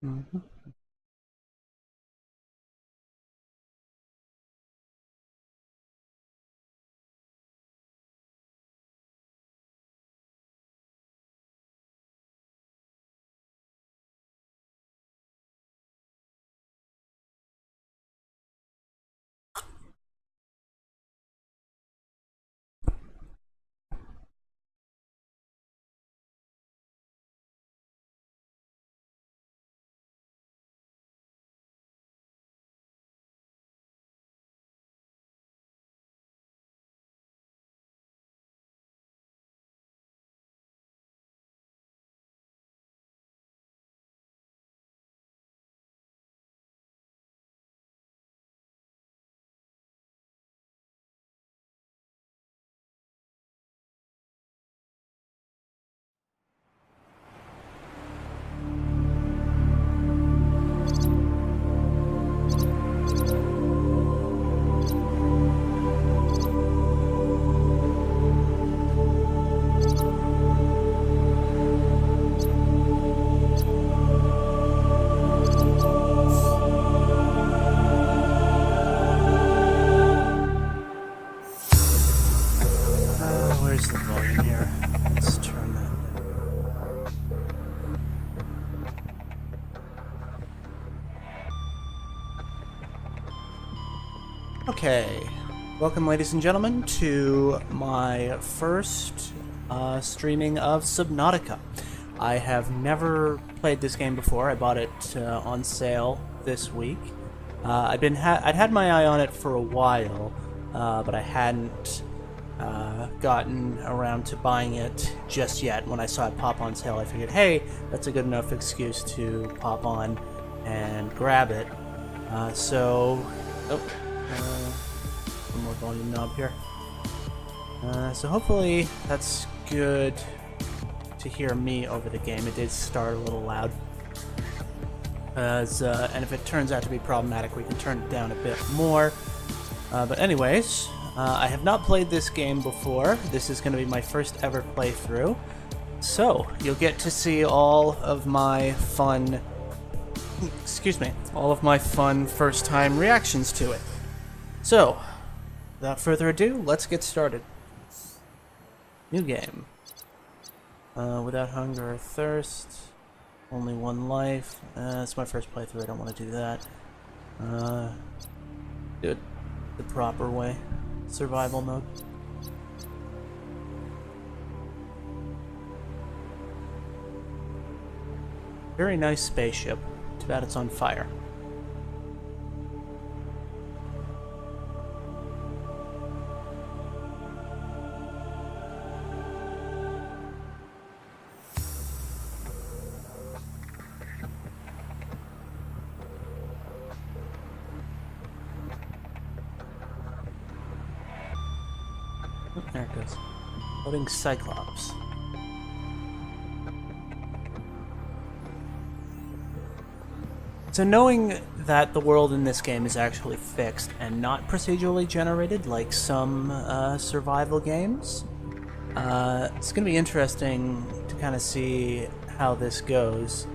Mhm. Where's the volume here? Let's turn that down. Okay. Welcome, ladies and gentlemen, to my first streaming of Subnautica. I have never played this game before. I bought it on sale this week. I'd had my eye on it for a while, but I hadn't gotten around to buying it just yet. When I saw it pop on sale, I figured, hey, that's a good enough excuse to pop on and grab it. One more volume knob here. So hopefully that's good to hear me over the game. It did start a little loud. And if it turns out to be problematic, we can turn it down a bit more. But anyways, I have not played this game before. This is going to be my first ever playthrough. So, you'll get to see all of my fun... all of my fun first-time reactions to it. So, without further ado, let's get started. New game. Without hunger or thirst. Only one life. It's my first playthrough, I don't want to do that. Do it the proper way. Survival mode. Very nice spaceship. Too bad it's on fire. Oh, there it goes. Loading Cyclops. So knowing that the world in this game is actually fixed and not procedurally generated like some survival games, it's going to be interesting to kind of see how this goes.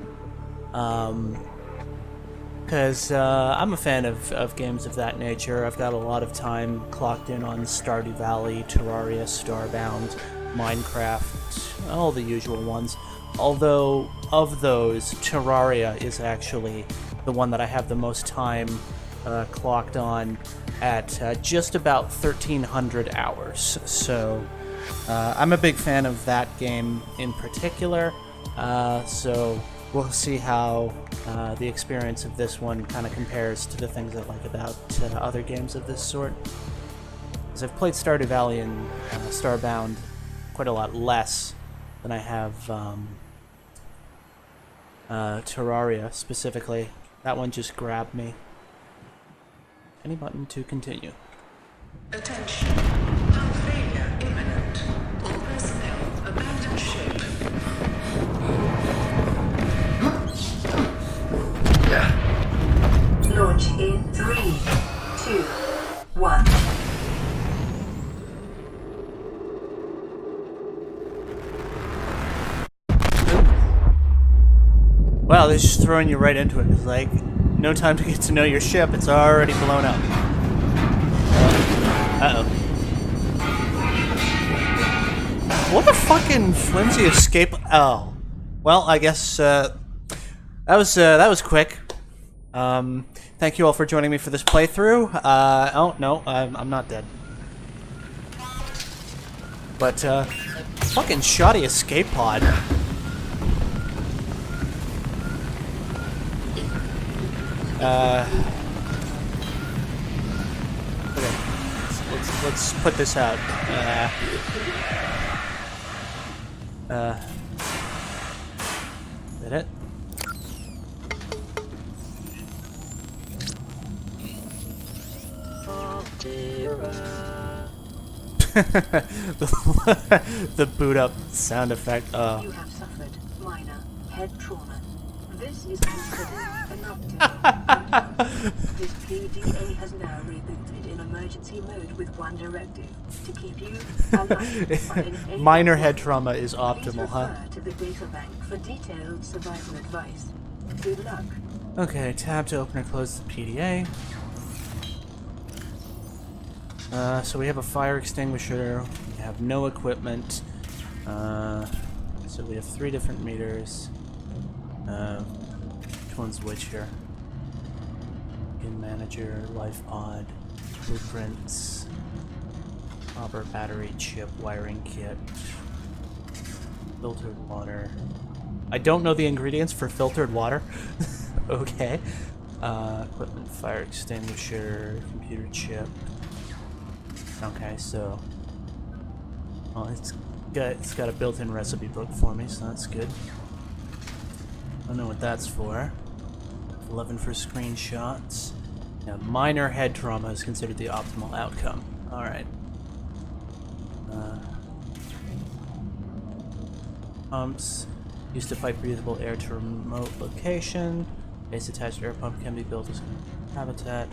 Because I'm a fan of games of that nature. I've got a lot of time clocked in on Stardew Valley, Terraria, Starbound, Minecraft, all the usual ones. Although, of those, Terraria is actually the one that I have the most time clocked on at just about 1,300 hours. So, I'm a big fan of that game in particular. So, we'll see how the experience of this one kind of compares to the things I like about other games of this sort. Because I've played Stardew Valley and Starbound quite a lot less than I have Terraria specifically. That one just grabbed me. Any button to continue. Attention. Hull failure imminent. All personnel abandon ship. Launch in 3, 2, 1. Wow, they're just throwing you right into it. It's like, no time to get to know your ship. It's already blown up. Uh-oh. What a fucking flimsy escape. Oh. Well, I guess, that was quick. Thank you all for joining me for this playthrough. Oh, no, I'm not dead. But, fucking shoddy escape pod. Okay. Let's put this out. Is that it? the boot up sound effect. You have suffered minor head trauma. This is considered an update. This PDA has now rebooted in emergency mode with one directive: to keep you alive. Minor head trauma is Please optimal, huh? refer to the data bank for detailed survival advice. Good luck. Okay, tab to open or close the PDA. So we have a fire extinguisher, we have no equipment, so we have 3 different meters. Which one's which here? Game manager, life pod, blueprints, copper battery chip, wiring kit, filtered water. I don't know the ingredients for filtered water. Okay. Equipment, fire extinguisher, computer chip. Okay, so it's got a built-in recipe book for me, so that's good. I don't know what that's for. 11 for screenshots. Yeah, minor head trauma is considered the optimal outcome. All right. Pumps used to pipe breathable air to remote location. Base attached air pump can be built as habitat.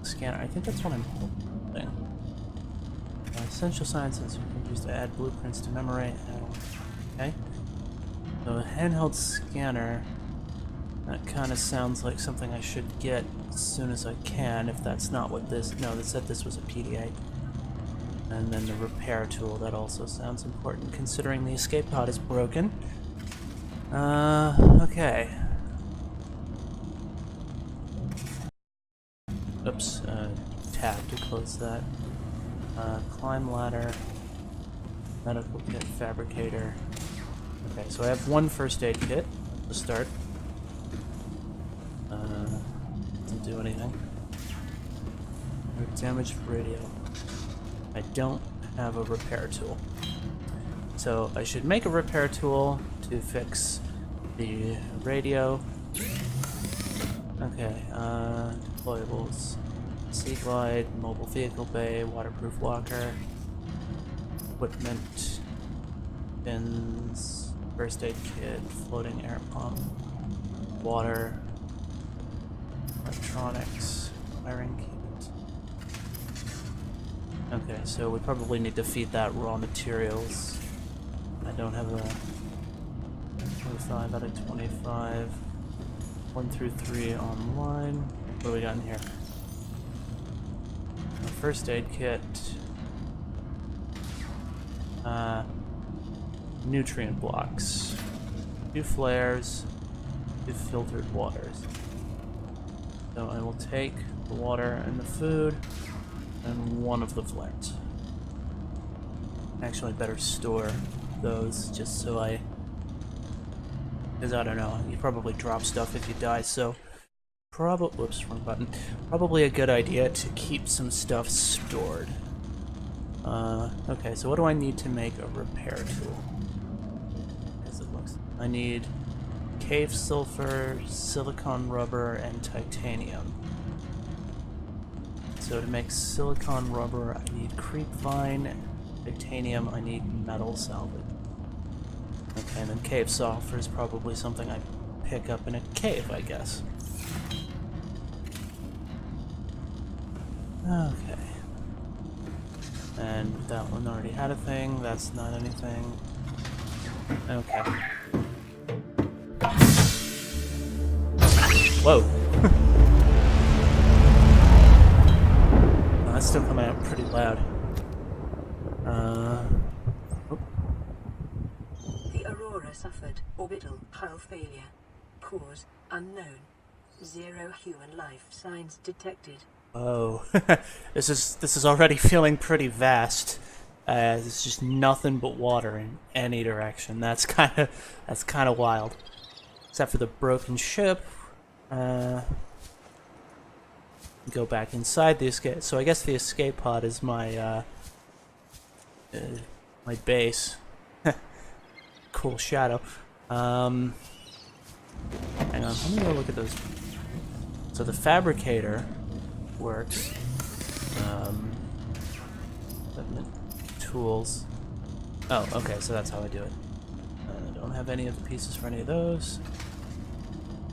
Scanner. I think that's what I'm holding. Essential sciences we can use to add blueprints to memory. Okay. So a handheld scanner. That kind of sounds like something I should get as soon as I can. If that's not what this. No, they said this was a PDA. And then the repair tool. That also sounds important, considering the escape pod is broken. Okay. Oops, tab to close that. Climb ladder, medical kit, fabricator. Okay, so I have 1 first aid kit to start. Doesn't do anything. Damaged radio. I don't have a repair tool. So I should make a repair tool to fix the radio. Okay, deployables. Sea glide, mobile vehicle bay, waterproof locker, equipment, bins, first aid kit, floating air pump, water, electronics, wiring kit. Okay, so we probably need to feed that raw materials. I don't have a 25 out of 25. 1 through 3 online. What do we got in here? A first aid kit. Nutrient blocks. 2 flares. 2 filtered waters. So I will take the water and the food and 1 of the flares. Actually, I better store those just so because I don't know, you probably drop stuff if you die, so whoops, wrong button. Probably a good idea to keep some stuff stored. Okay, so what do I need to make a repair tool? As it looks, I need cave sulfur, silicon rubber, and titanium. So to make silicon rubber, I need creep vine. Titanium, I need metal salvage. Okay, and then cave sulfur is probably something I pick up in a cave, I guess. Okay. And that one already had a thing, that's not anything. Okay. Whoa. Oh, that's still coming out pretty loud. Oh. The Aurora suffered orbital hull failure. Cause unknown. 0 human life signs detected. Oh. This is already feeling pretty vast. It's just nothing but water in any direction. That's kind of wild. Except for the broken ship. Go back inside the escape. So I guess the escape pod is my my base. Cool shadow. Hang on, let me go look at those. So the fabricator works. Tools. Oh, okay, so that's how I do it. I don't have any of the pieces for any of those.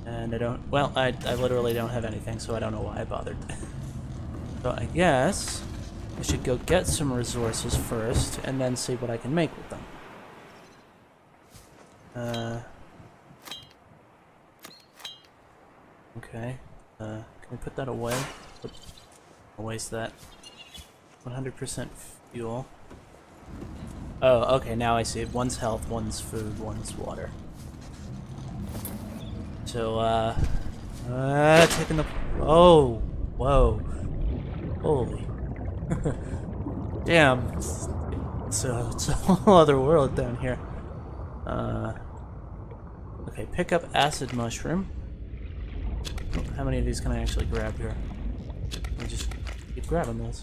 And I don't, well, I literally don't have anything, so I don't know why I bothered. So I guess I should go get some resources first, and then see what I can make with them. Okay. Can we put that away? I'll waste that. 100% fuel. Oh, okay, now I see. One's health, one's food, one's water. So, taking the... Oh! Whoa. Holy. Damn. It's a whole other world down here. Okay, pick up acid mushroom. How many of these can I actually grab here? I just keep grabbing those.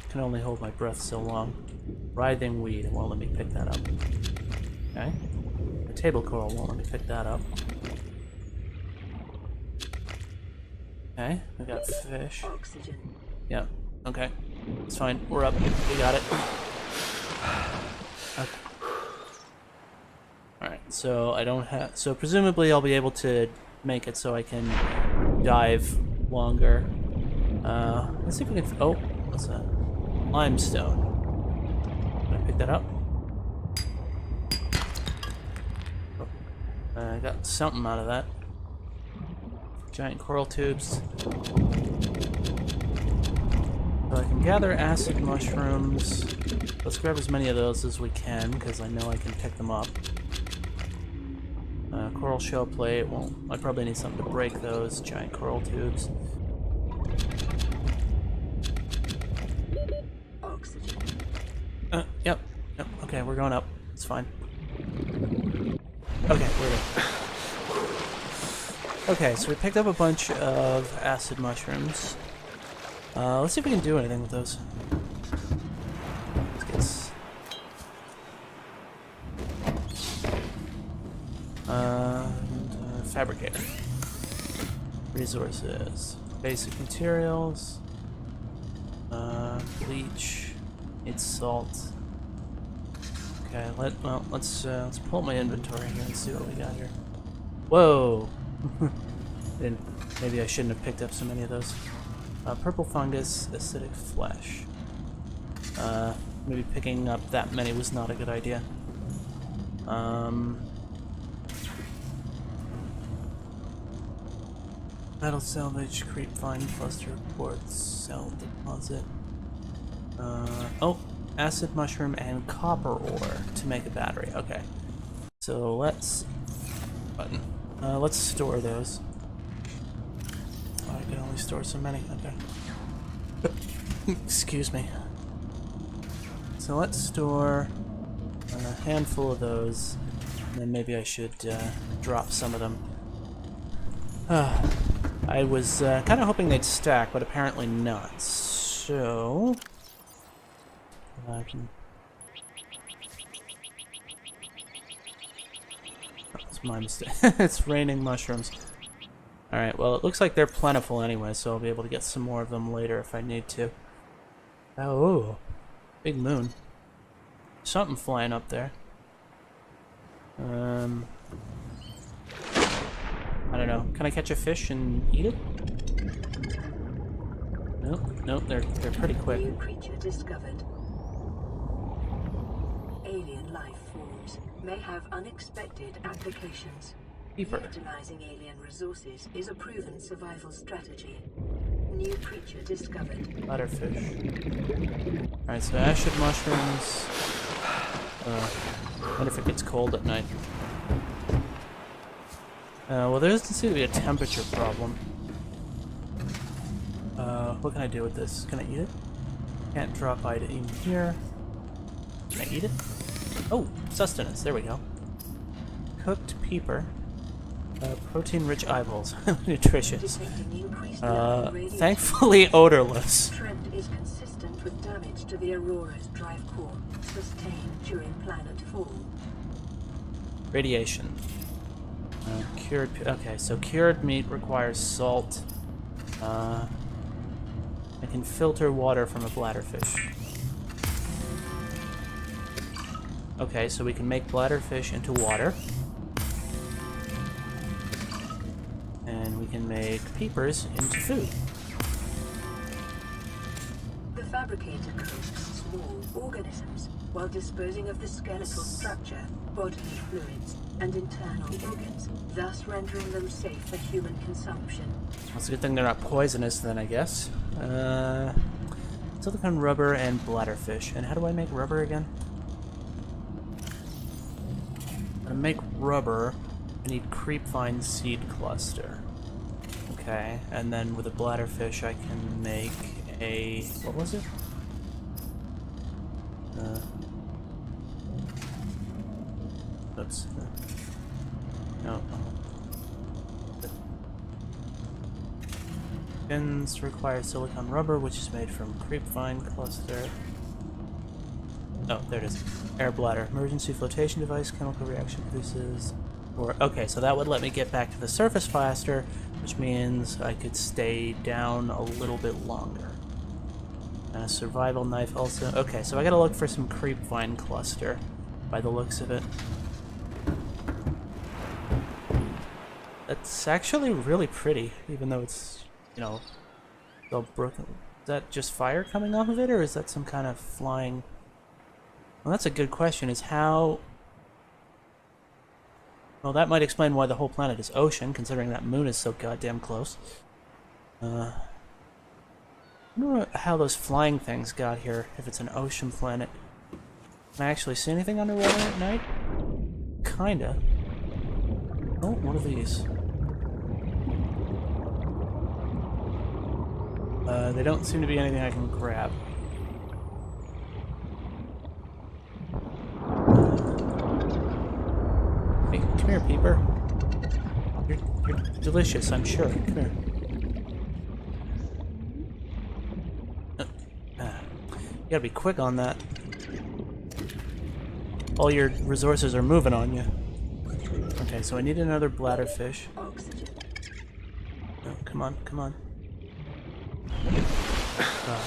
Can only hold my breath so long. Writhing weed, it won't let me pick that up. Okay. The table coral won't let me pick that up. Okay, we got fish. Oxygen. Yeah, okay. It's fine, we're up. We got it. Okay. Alright, so I don't have... So presumably I'll be able to make it so I can dive longer. Let's see if we can... Oh, what's that? Limestone. Can I pick that up? I got something out of that. Giant coral tubes. So I can gather acid mushrooms. Let's grab as many of those as we can, because I know I can pick them up. Coral shell plate. Well, I probably need something to break those giant coral tubes. Yep. Okay, we're going up. It's fine. Okay, we're good. Okay, so we picked up a bunch of acid mushrooms. Let's see if we can do anything with those. Let's get fabricator. Resources. Basic materials. Bleach. It's salt. Okay, let's pull up my inventory here and see what we got here. Whoa! Maybe I shouldn't have picked up so many of those. Purple fungus, acidic flesh. Maybe picking up that many was not a good idea. Metal salvage, creep vine cluster, quartz, cell deposit. Oh, acid mushroom and copper ore to make a battery. Okay, so let's store those. Oh, I can only store so many. Okay. Excuse me. So let's store a handful of those, and then maybe I should drop some of them. I was kind of hoping they'd stack, but apparently not. So I can. That's my mistake. It's raining mushrooms. Alright, well, it looks like they're plentiful anyway, so I'll be able to get some more of them later if I need to. Oh, big moon. Something flying up there. I don't know. Can I catch a fish and eat it? Nope, they're pretty quick. New creature discovered. Alien life forms may have unexpected applications. Peeper. Utilizing alien resources is a proven survival strategy. New creature discovered. Bladderfish. Alright, so acid mushrooms. Wonder if it gets cold at night. Well, there doesn't seem to be a temperature problem. What can I do with this? Can I eat it? Can't drop item here. Can I eat it? Oh, sustenance. There we go. Cooked peeper. Protein-rich eyeballs. Nutritious. Thankfully odorless. Trend is consistent with damage to the Aurora's drive core sustained during planet fall. Radiation. Cured. Okay, so cured meat requires salt. I can filter water from a bladderfish. Okay, so we can make bladderfish into water. And we can make peepers into food. The fabricator cooks small organisms while disposing of the skeletal structure, bodily fluids, and internal organs, thus rendering them safe for human consumption. It's a good thing they're not poisonous then, I guess. Silicone rubber and bladderfish. And how do I make rubber again? To make rubber, I need creepvine seed cluster. Okay, and then with a bladderfish I can make a... what was it? Oops. No. Fins require silicone rubber, which is made from creepvine cluster. Oh, there it is. Air bladder. Emergency flotation device. Chemical reaction produces... or okay, so that would let me get back to the surface faster, which means I could stay down a little bit longer. Survival knife also. Okay, so I gotta look for some creepvine cluster, by the looks of it. It's actually really pretty, even though it's, you know, all broken. Is that just fire coming off of it, or is that some kind of flying... Well, that's a good question, is how... Well, that might explain why the whole planet is ocean, considering that moon is so goddamn close. I wonder how those flying things got here, if it's an ocean planet. Can I actually see anything underwater at night? Kinda. Oh, what are these? They don't seem to be anything I can grab. Hey, come here, Peeper. You're delicious, I'm sure. Come here. You gotta be quick on that. All your resources are moving on you. Okay, so I need another bladderfish. Oh, come on, come on.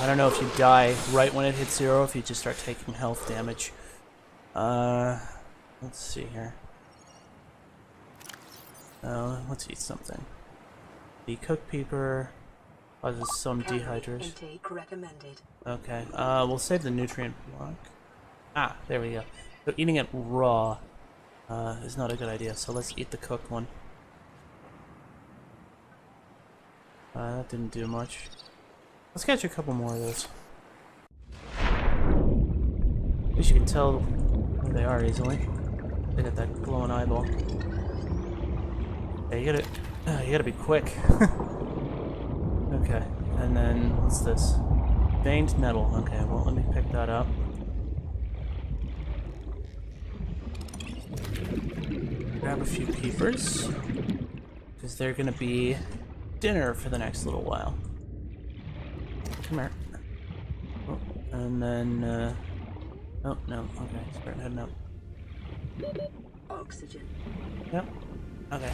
I don't know if you die right when it hits 0, if you just start taking health damage. Let's see here. Let's eat something. The cooked peeper causes some dehydration. Intake recommended. Okay, we'll save the nutrient block. Ah, there we go. So eating it raw is not a good idea, so let's eat the cooked one. That didn't do much. Let's catch a couple more of those. At least you can tell where they are easily. They got that glowing eyeball. Yeah, you gotta be quick. Okay, and then what's this? Veined nettle. Okay, well, let me pick that up. Grab a few peepers, because they're gonna be dinner for the next little while. Come here. Oh, and then, oh, no, okay, start heading up. Oxygen. Yep. Okay.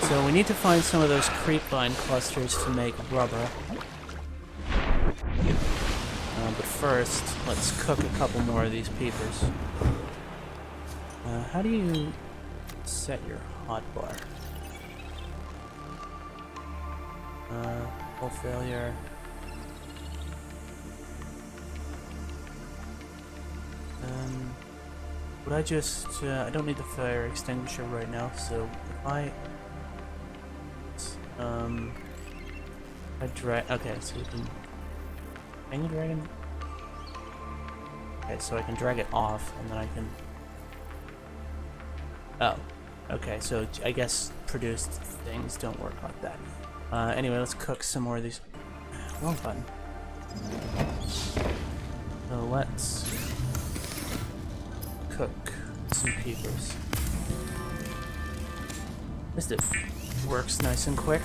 So we need to find some of those creepvine clusters to make rubber. But first, let's cook a couple more of these peepers. How do you set your hotbar? Full failure. Would I just... I don't need the fire extinguisher right now, so if I... I drag... Okay, so you can... Can you drag it? Okay, so I can drag it off, and then I can... Oh. Okay, so I guess produced things don't work like that. Anyway, let's cook some more of these... Wrong button. So let's... cook some peepers. This works nice and quick.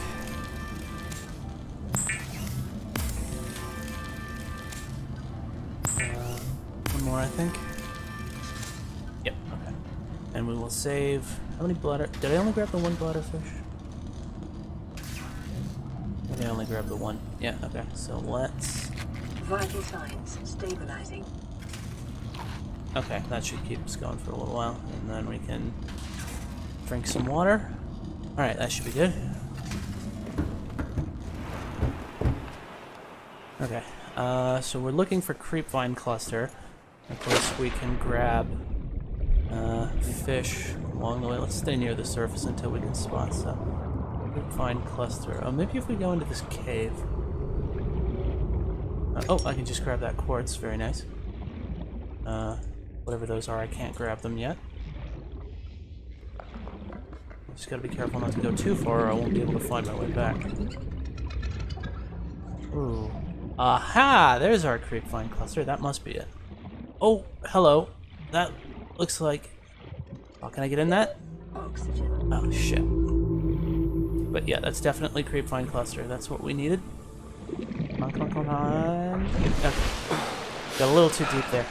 One more, I think. Yep, okay. And we will save... How many bladder... Did I only grab the one bladderfish? Maybe I only grabbed the one. Yeah, okay. So let's... Vital signs stabilizing. Okay, that should keep us going for a little while. And then we can drink some water. Alright, that should be good. Okay, so we're looking for creepvine cluster. Of course, we can grab fish along the way. Let's stay near the surface until we can spot some. Creepvine cluster. Oh, maybe if we go into this cave. Oh, I can just grab that quartz. Very nice. Whatever those are, I can't grab them yet. Just gotta be careful not to go too far or I won't be able to find my way back. Ooh. Aha! There's our creepvine cluster. That must be it. Oh, hello. That looks like... Oh, can I get in that? Oxygen. Oh, shit. But yeah, that's definitely creepvine cluster. That's what we needed. Come on, come on, come on. Okay. Got a little too deep there.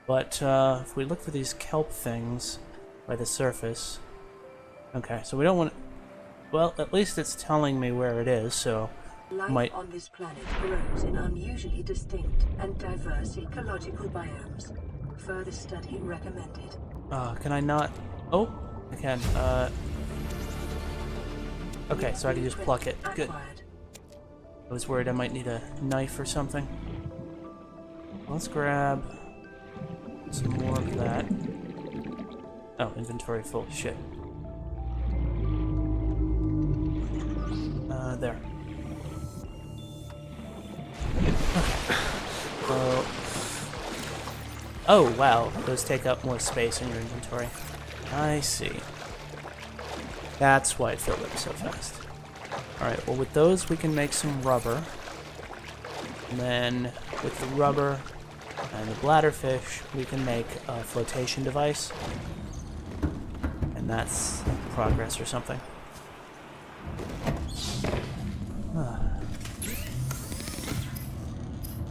But if we look for these kelp things by the surface... Okay, so we don't want... Well, at least it's telling me where it is, so... Life on this planet grows in unusually distinct and diverse ecological biomes. Further study recommended. Can I not... Oh, I can. Okay, so I can just pluck it. Good. I was worried I might need a knife or something. Let's grab some more of that. Oh, inventory full. Shit. There. Okay. Oh, wow. Those take up more space in your inventory. I see. That's why it filled up so fast. Alright, well with those we can make some rubber. And then with the rubber and the bladderfish we can make a flotation device. And that's progress or something.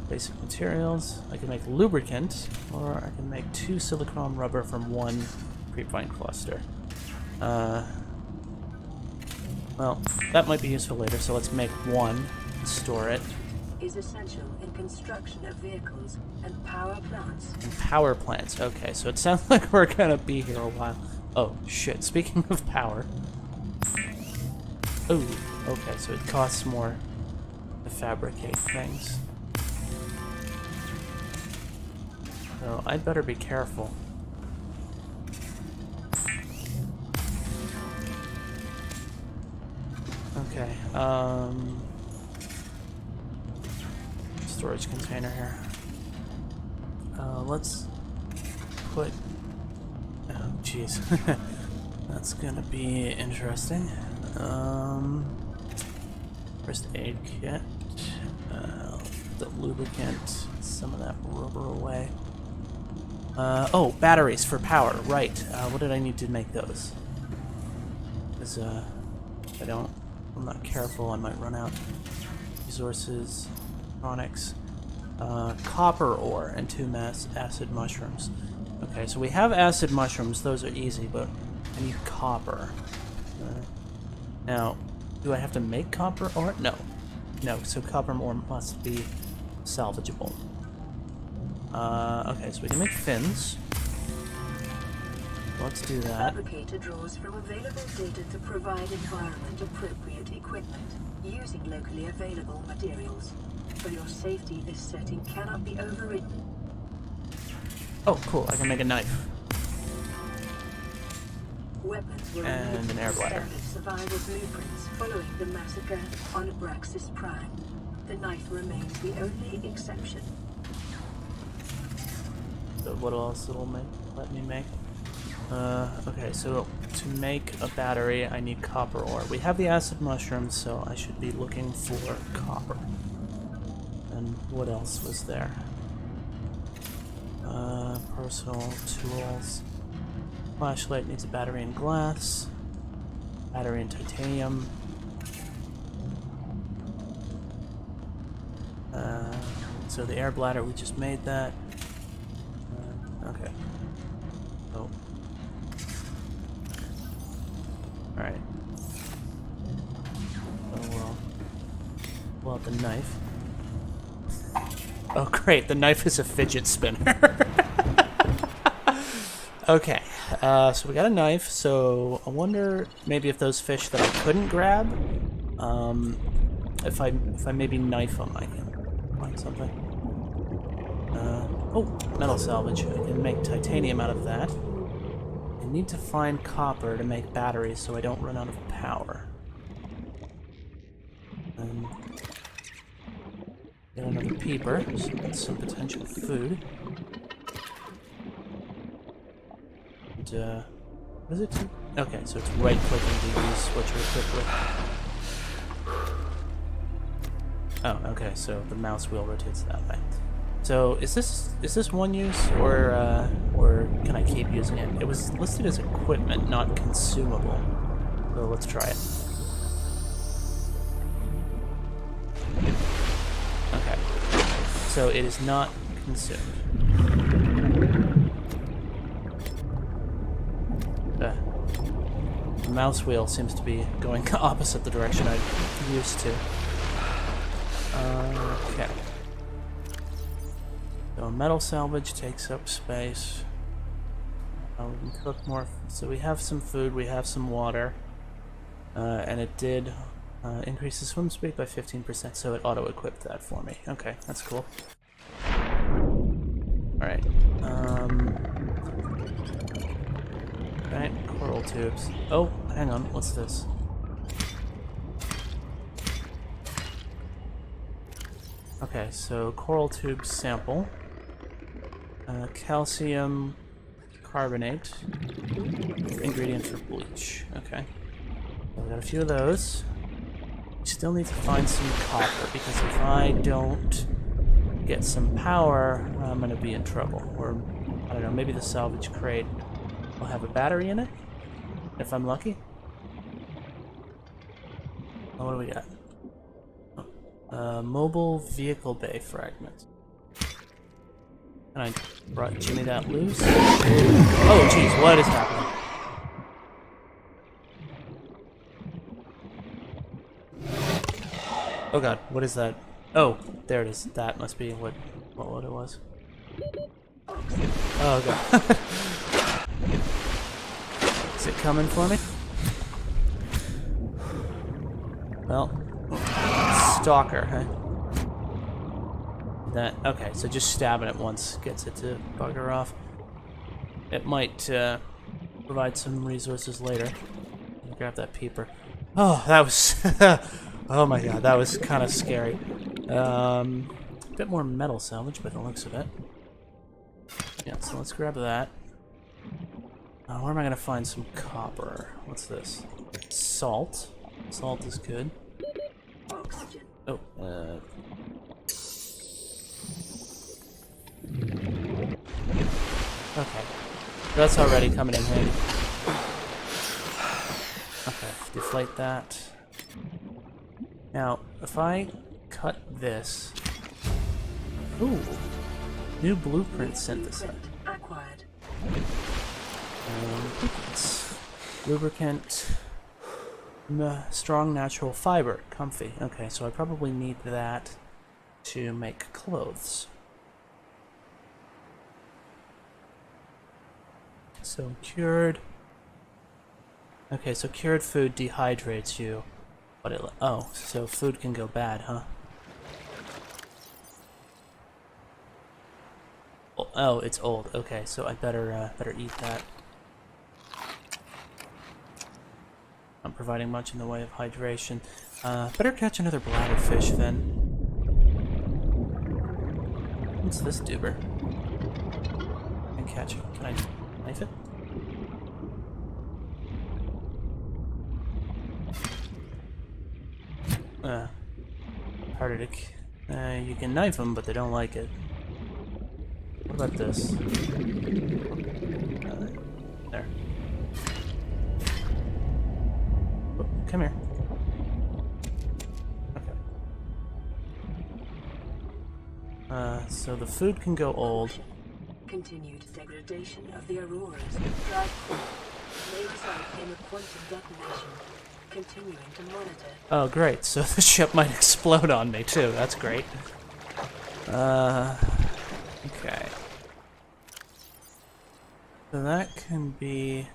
Basic materials. I can make lubricant, or I can make 2 silicone rubber from 1 creepvine cluster. Well, that might be useful later, so let's make 1 and store it. Is essential in construction of vehicles and power plants. And power plants. Okay, so it sounds like we're gonna be here a while. Oh, shit. Speaking of power. Ooh, okay, so it costs more to fabricate things. So I'd better be careful. Okay, storage container here. Let's put... Oh, jeez. That's gonna be interesting. First aid kit. The lubricant. Some of that rubber away. Oh, batteries for power. Right. What did I need to make those? Because, if I'm not careful, I might run out. Resources, electronics, copper ore, and 2 mass acid mushrooms. Okay, so we have acid mushrooms. Those are easy, but I need copper. Now, do I have to make copper ore? No. No, so copper ore must be salvageable. Okay, so we can make fins. Let's do that. Fabricator draws from available data to provide environment-appropriate equipment using locally available materials. For your safety, this setting cannot be overridden. Oh, cool. I can make a knife. Weapons were And removed an air from bladder. standard survival blueprints following the massacre on Abraxas Prime. The knife remains the only exception. So what else it'll let me make? Okay, so to make a battery, I need copper ore. We have the acid mushrooms, so I should be looking for copper. And what else was there? Personal tools. Flashlight needs a battery in glass. Battery in titanium. So the air bladder, we just made that. Okay. Oh. Alright. Oh well. Pull out the knife. Oh great, the knife is a fidget spinner. Okay, so we got a knife, so I wonder maybe if those fish that I couldn't grab, if I maybe knife them, I can find something. Oh, metal salvage. I can make titanium out of that. I need to find copper to make batteries so I don't run out of power. And get another peeper, so that's some potential food. And, what is it? Okay, so it's right clicking to use what you're equipped with. Oh, okay, so the mouse wheel rotates that way. So is this one use, or can I keep using it? It was listed as equipment, not consumable. So let's try it. Okay. So it is not consumed. The mouse wheel seems to be going opposite the direction I used to. Okay. So metal salvage takes up space. We can cook more. So we have some food, we have some water. And it did increase the swim speed by 15%, so it auto-equipped that for me. Okay, that's cool. Alright. Right, coral tubes. Oh, hang on, what's this? Okay, so coral tube sample. Calcium carbonate. Ingredient for bleach. Okay. So we got a few of those. Still need to find some copper, because if I don't get some power, I'm gonna be in trouble. Or, I don't know, maybe the salvage crate will have a battery in it, if I'm lucky. Oh, what do we got? Mobile vehicle bay fragment. Can I Jimmy that loose? Oh, jeez, what is happening? Oh god, what is that? Oh, there it is. That must be what it was. Oh god. Is it coming for me? Well, stalker, huh? That, okay, so just stabbing it once gets it to bugger off. It might provide some resources later. Grab that peeper. Oh, that was... oh my god, that was kind of scary. A bit more metal salvage by the looks of it. Yeah, so let's grab that. Where am I gonna find some copper? What's this? Salt. Salt is good. Oh, okay. That's already coming in handy. Okay, deflate that. Now, if I cut this... Ooh! New blueprint synthesizer. Acquired. Lubricant. Strong natural fiber. Comfy. Okay, so I probably need that to make clothes. So cured. Okay, so cured food dehydrates you. But it, oh, so food can go bad, huh? Oh, it's old. Okay, so I better eat that. Not providing much in the way of hydration. Better catch another bladderfish then. What's this duber? I can catch it. Can I knife it? Harder to... you can knife them, but they don't like it. What about this? There. Oh, come here. Okay. So the food can go old. Continued degradation of the Aurora's drive core may result in a quantum detonation. Continuing to monitor. Oh, great. So the ship might explode on me, too. That's great. Okay. So that can be...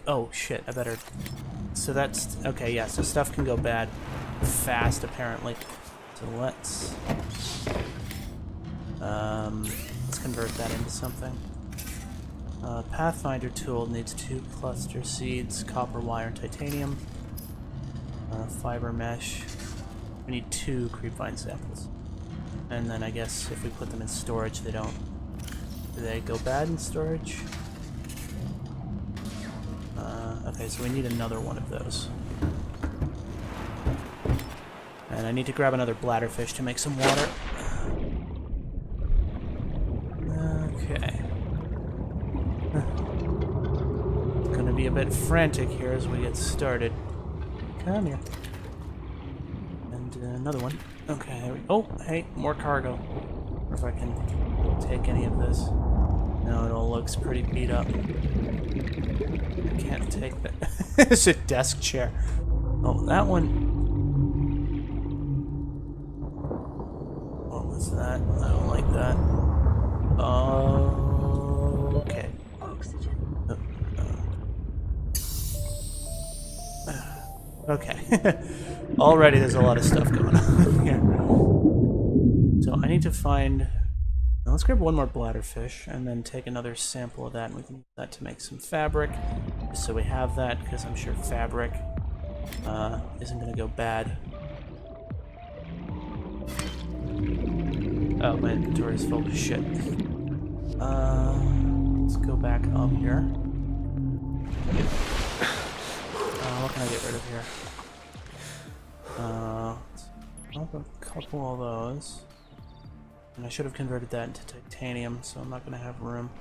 oh, shit. I better... So that's... Okay, yeah. So stuff can go bad fast, apparently. So let's convert that into something. Pathfinder tool needs 2 cluster seeds, copper wire, and titanium. Fiber mesh. We need 2 creepvine samples. And then I guess if we put them in storage, they don't... Do they go bad in storage? Okay, so we need another one of those. And I need to grab another bladderfish to make some water. Okay. It's gonna be a bit frantic here as we get started. Come here. And another one. Okay, there we go. Oh, hey, more cargo. Or if I can take any of this. No, it all looks pretty beat up. I can't take that. It's a desk chair. Oh, that one. What was that? I don't like that. Okay. Oxygen. Okay. Already there's a lot of stuff going on here. So I need to find... Now let's grab one more bladderfish and then take another sample of that, and we can use that to make some fabric. Just so we have that, because I'm sure fabric isn't going to go bad. Oh, my inventory is full of shit. Let's go back up here. What can I get rid of here? I'll have a couple of those. And I should have converted that into titanium, so I'm not going to have room.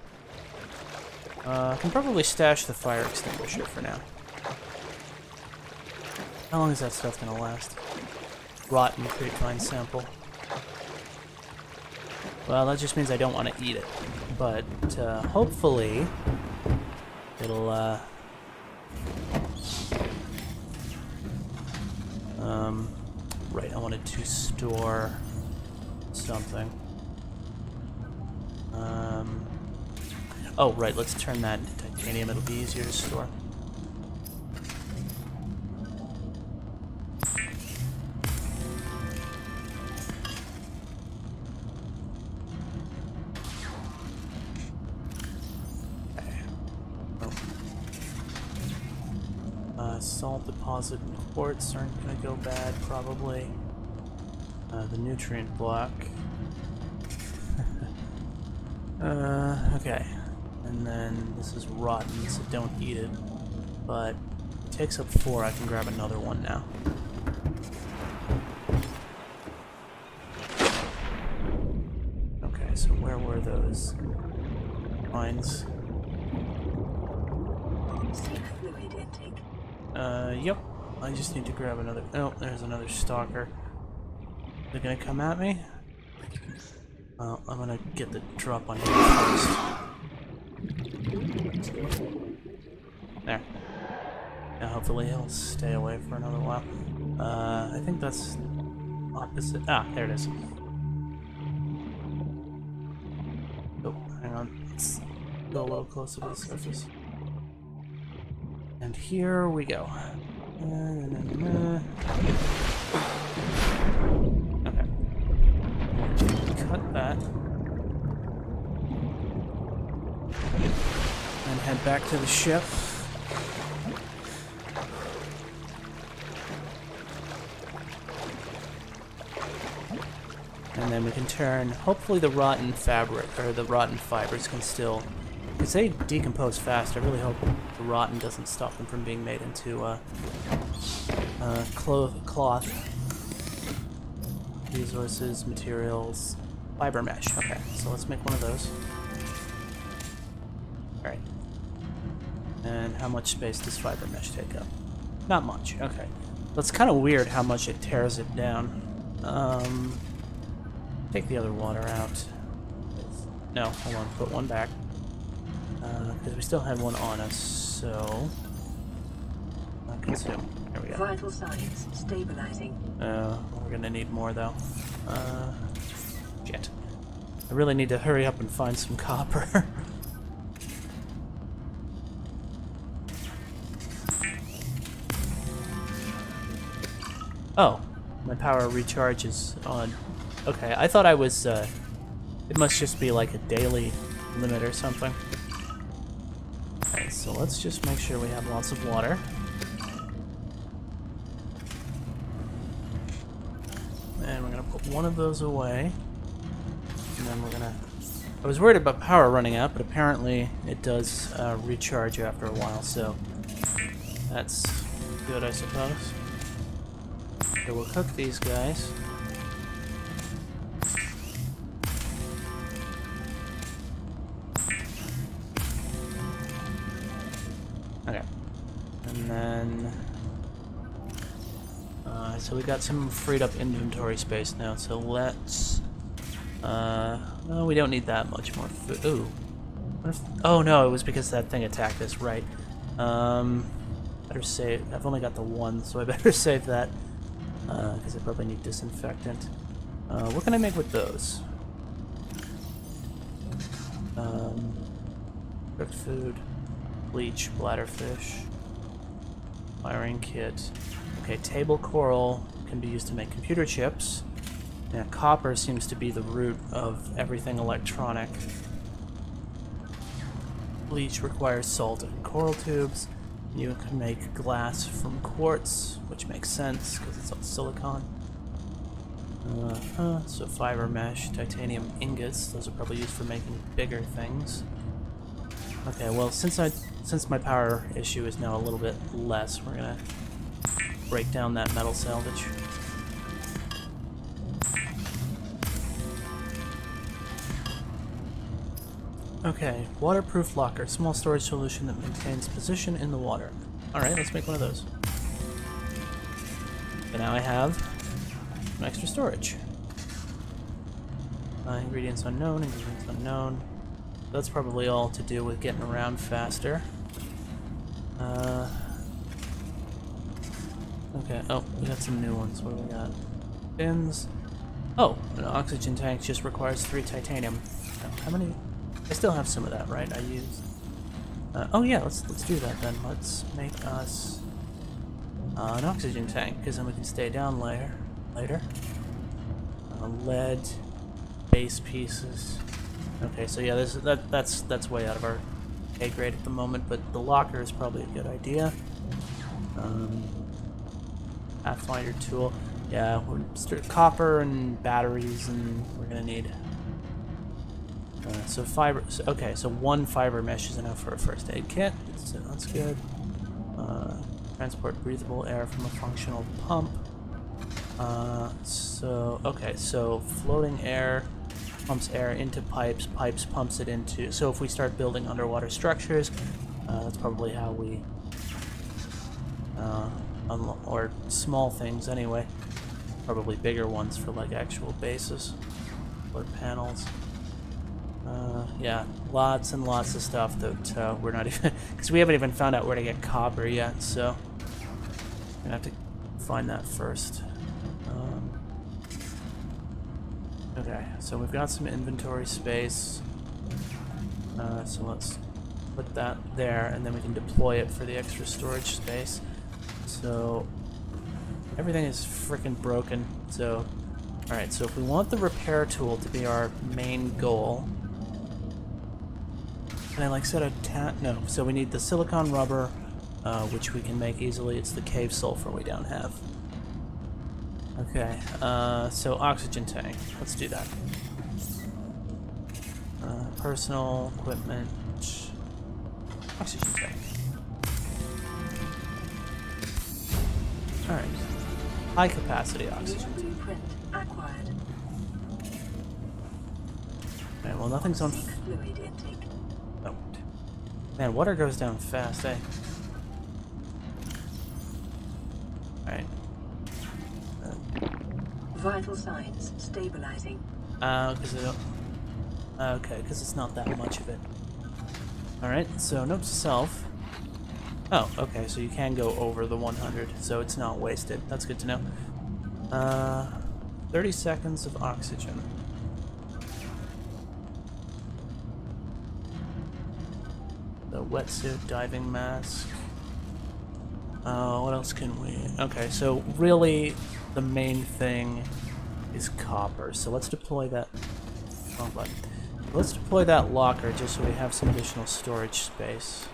I can probably stash the fire extinguisher for now. How long is that stuff going to last? Rotten creepvine sample. Well, that just means I don't want to eat it. But hopefully it'll right, I wanted to store something. Oh, right, let's turn that into titanium. It'll be easier to store. Salt deposit and quartz aren't going to go bad, probably. The nutrient block. Okay. And then this is rotten, so don't eat it. But it takes up 4, I can grab another one now. Okay, so where were those mines? Fluid intake. Yep. I just need to grab another... Oh, there's another stalker. They're gonna come at me? Well, I'm gonna get the drop on him first. There. Now hopefully he'll stay away for another while. I think that's opposite. Ah, there it is. Oh, hang on. Let's go a little closer to the surface. And here we go. Okay. Cut that. head back to the ship. And then we can turn, hopefully the rotten fabric, or the rotten fibers can still, because they decompose fast. I really hope the rotten doesn't stop them from being made into cloth. Resources, materials, fiber mesh. Okay, so let's make one of those. Alright. And how much space does fiber mesh take up? Not much, okay. That's kind of weird how much it tears it down. Take the other water out. No, hold on, put one back. Because we still had one on us, so... Not consume. There we go. Vital signs stabilizing. We're gonna need more though. Shit. I really need to hurry up and find some copper. Oh, my power recharges on... Okay, I thought I was, it must just be like a daily limit or something. Okay, so let's just make sure we have lots of water. And we're gonna put one of those away. And then we're gonna... I was worried about power running out, but apparently it does recharge after a while, so that's good, I suppose. Okay, we'll cook these guys. Okay. And then... so we got some freed up inventory space now, so let's... no, we don't need that much more food. Ooh. What if, oh no, it was because that thing attacked us, right. Better save... I've only got the one, so I better save that. Because I probably need disinfectant. What can I make with those? Cooked food, bleach, bladderfish, wiring kit. Okay, table coral can be used to make computer chips. Yeah, copper seems to be the root of everything electronic. Bleach requires salt and coral tubes. You can make glass from quartz, which makes sense because it's all silicon. So fiber mesh, titanium ingots, those are probably used for making bigger things. Okay, well since my power issue is now a little bit less, we're gonna break down that metal salvage. Okay, waterproof locker, small storage solution that maintains position in the water. Alright, let's make one of those. So now I have some extra storage. Ingredients unknown. That's probably all to do with getting around faster. Okay, oh, we got some new ones. What do we got? Bins. Oh, an oxygen tank just requires 3 titanium. How many? I still have some of that, right? I used. Oh yeah, let's do that then. Let's make us an oxygen tank, because then we can stay down later. Lead, base pieces. Okay, so yeah, that's way out of our A grade at the moment, but the locker is probably a good idea. Pathfinder tool. Yeah, we're copper and batteries, and we're gonna need. So fiber. Okay, so 1 fiber mesh is enough for a first aid kit. So that's good. Transport breathable air from a functional pump. Okay, so floating air pumps air into pipes. Pipes pumps it into. So if we start building underwater structures, that's probably how we. Or small things anyway. Probably bigger ones for like actual bases or panels. Yeah, lots and lots of stuff that we're not even, because we haven't even found out where to get copper yet, so I'm gonna have to find that first. Okay, so we've got some inventory space, so let's put that there, and then we can deploy it for the extra storage space. So everything is freaking broken. So, alright, so if we want the repair tool to be our main goal, Can I like set a no, so we need the silicon rubber, which we can make easily. It's the cave sulfur we don't have. Okay, so oxygen tank. Let's do that. Personal equipment. Oxygen tank. Alright. High capacity oxygen. Blueprint acquired. Alright, well nothing's on... Fluid intake. Oh. Man, water goes down fast, eh? Alright. Vital signs stabilizing. Because I don't... Okay, because it's not that much of it. Alright, so note to self. Oh, okay, so you can go over the 100, so it's not wasted. That's good to know. 30 seconds of oxygen. The wetsuit, diving mask. What else can we... Okay, so really the main thing is copper. So let's deploy that... Oh, but let's deploy that locker just so we have some additional storage space.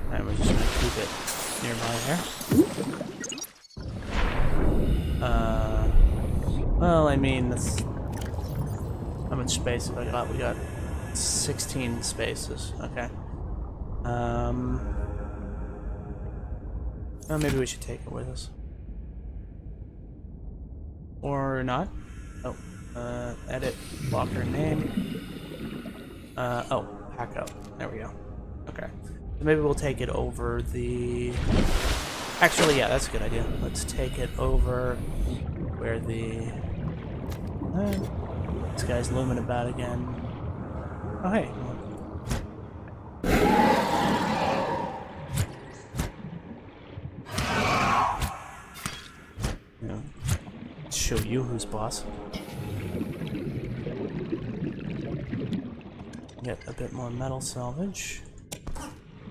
Alright, we're just gonna keep it nearby here. Well, I mean, that's... How much space have I got? We got 16 spaces. Okay. Well, maybe we should take it with us. Or not. Oh. Edit. Locker name. Oh. Pack up. There we go. Okay. So maybe we'll take it over the... Actually, yeah, that's a good idea. Let's take it over where the... this guy's looming about again. Oh, hey. Yeah. Show you who's boss. Get a bit more metal salvage.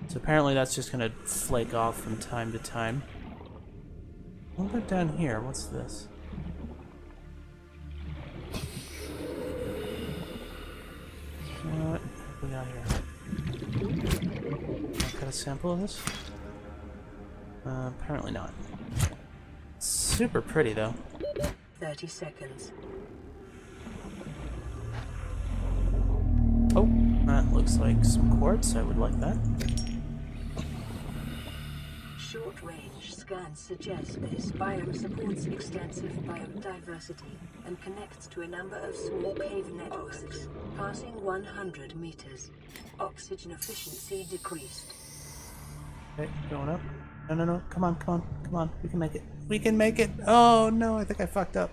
So apparently that's just gonna flake off from time to time. What about down here? What's this? What have we got here? Got a sample of this? Apparently not. Super pretty though. 30 seconds. Oh, that looks like some quartz. I would like that. Short-range scans suggest this biome supports extensive biodiversity and connects to a number of small cave networks, passing 100 meters. Oxygen efficiency decreased. Okay, going up. No, no, no. Come on, come on, come on. We can make it. We can make it. Oh, no, I think I fucked up.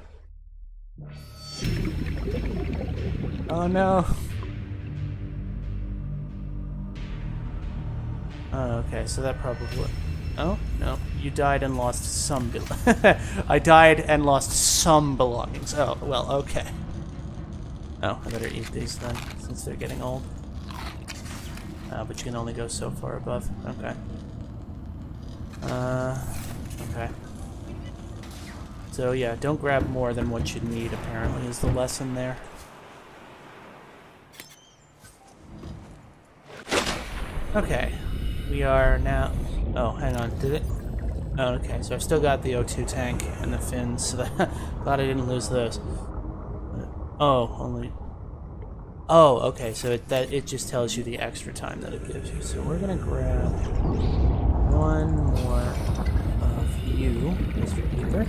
Oh, no. Okay, so that probably... Oh, no. You died and lost some... I died and lost some belongings. Oh, well, okay. Oh, I better eat these then, since they're getting old. But you can only go so far above. Okay. Okay. So, yeah, don't grab more than what you need, apparently, is the lesson there. Okay. We are now... Oh, hang on. Did it? Oh, okay. So I've still got the O2 tank and the fins, so that... glad I didn't lose those. Oh, only... Oh, okay. So it just tells you the extra time that it gives you. So we're gonna grab one more of you, Mr. Peter.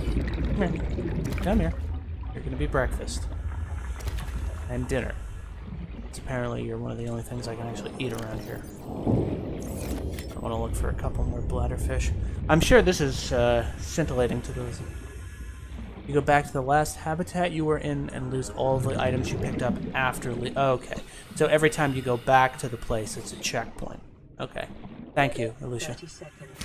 Come here. Come here. You're gonna be breakfast. And dinner. So apparently you're one of the only things I can actually eat around here. I want to look for a couple more bladderfish. I'm sure this is scintillating to those. You go back to the last habitat you were in and lose all the items you picked up after okay. So every time you go back to the place, it's a checkpoint. Okay. Thank you, Alicia. 30 seconds.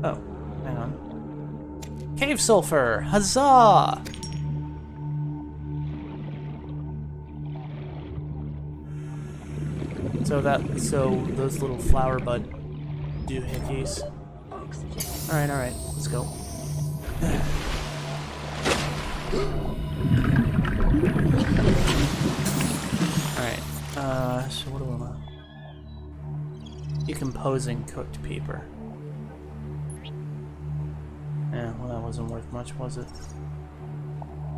Oh, hang on. Cave sulfur! Huzzah! So those little flower bud doohickeys. Alright, let's go. Alright, so what do we want? Decomposing cooked peeper. Yeah, well that wasn't worth much, was it?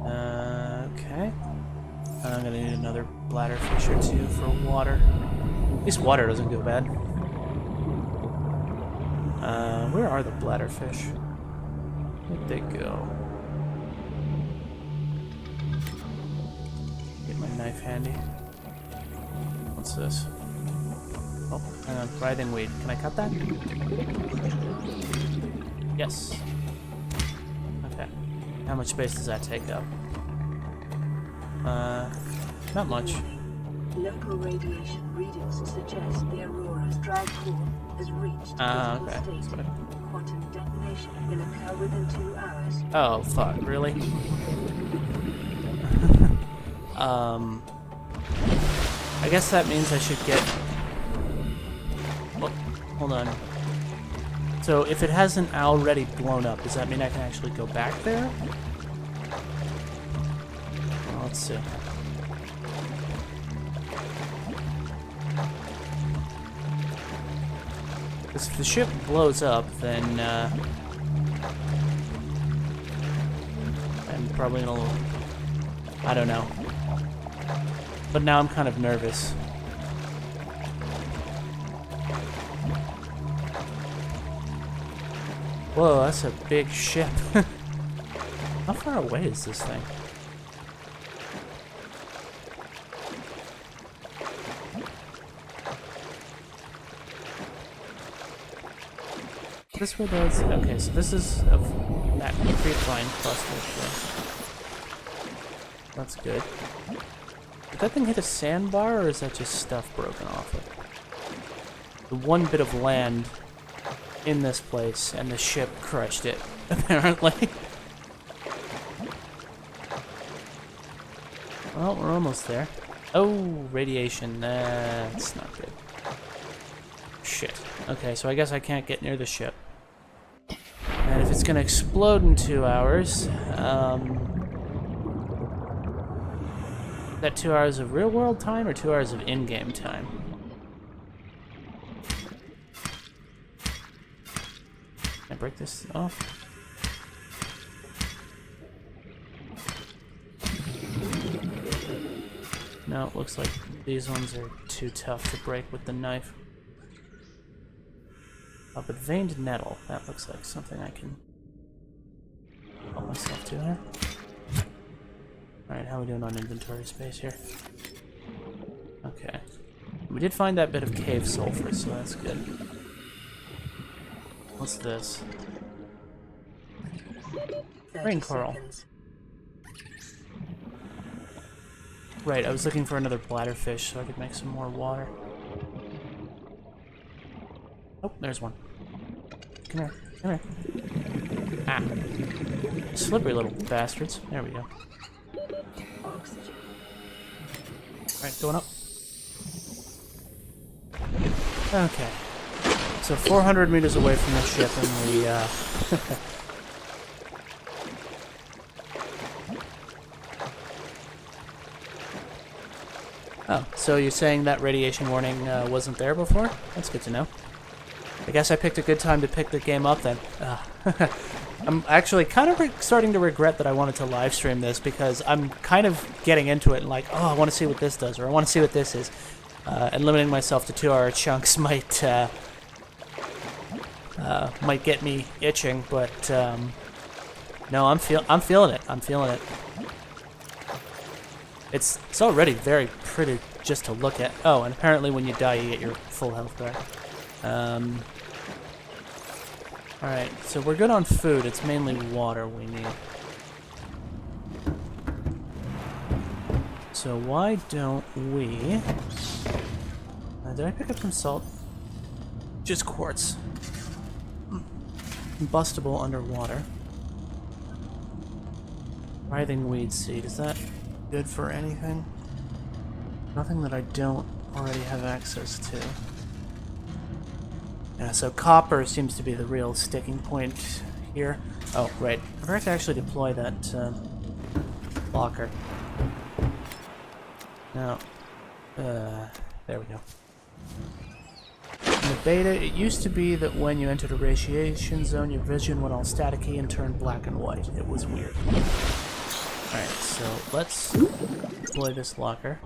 Okay. I'm gonna need another bladderfish or two for water. At least water doesn't go bad. Where are the bladderfish? Where'd they go? Get my knife handy. What's this? Oh, hang on. Writhing weed. Can I cut that? Yes. Okay. How much space does that take up? Not much. Local radiation readings suggest the Aurora's drag core has reached critical Okay. state. Quantum detonation will occur within 2 hours. Oh, fuck. Really? I guess that means I should get... Well, hold on. So, if it hasn't already blown up, does that mean I can actually go back there? Well, let's see. Because if the ship blows up, then, I'm probably gonna... I don't know. But now I'm kind of nervous. Whoa, that's a big ship. How far away is this thing? This way does... Okay, so this is a creep line cluster. That's good. Did that thing hit a sandbar, or is that just stuff broken off it? The one bit of land in this place, and the ship crushed it, apparently. Well, we're almost there. Oh, radiation. That's not good. Shit. Okay, so I guess I can't get near the ship. And if it's gonna explode in 2 hours, is that 2 hours of real world time or 2 hours of in-game time? Can I break this off? No, it looks like these ones are too tough to break with the knife. Oh, but veined nettle. That looks like something I can help myself to here. Alright, how are we doing on inventory space here? Okay. We did find that bit of cave sulfur, so that's good. What's this? Rain coral. Right, I was looking for another bladderfish so I could make some more water. Oh, there's one. Come here, come here. Ah. Slippery little bastards. There we go. Alright, going up. Okay. So 400 meters away from the ship and we, Oh, so you're saying that radiation warning wasn't there before? That's good to know. I guess I picked a good time to pick the game up then. I'm actually kind of starting to regret that I wanted to live stream this because I'm kind of getting into it and like, oh, I want to see what this does or I want to see what this is. And limiting myself to 2-hour chunks might get me itching, but no, I'm feeling it. I'm feeling it. It's already very pretty just to look at. Oh, and apparently when you die, you get your full health back. Alright, so we're good on food. It's mainly water we need. So why don't we... did I pick up some salt? Just quartz. Combustible underwater. Writhing weed seed. Is that good for anything? Nothing that I don't already have access to. Yeah, so copper seems to be the real sticking point here. Oh, right. I forgot to actually deploy that locker. Now, there we go. In the beta, it used to be that when you entered a radiation zone, your vision went all staticky and turned black and white. It was weird. Alright, so let's deploy this locker.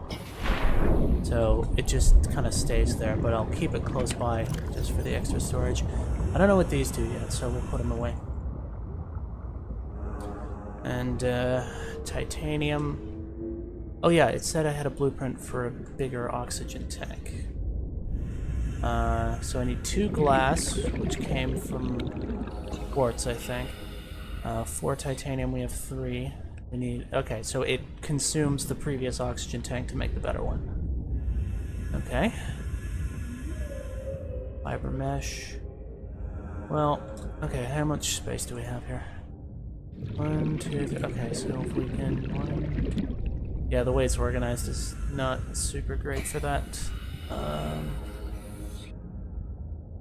So it just kind of stays there, but I'll keep it close by just for the extra storage. I don't know what these do yet, so we'll put them away. And titanium. Oh yeah, it said I had a blueprint for a bigger oxygen tank. So I need 2 glass, which came from quartz, I think. 4 titanium, we have 3. We need... Okay, so it consumes the previous oxygen tank to make the better one. Okay. Fiber mesh. Well, okay, how much space do we have here? 1, 2, 3. Okay, so if we can... 1... Yeah, the way it's organized is not super great for that.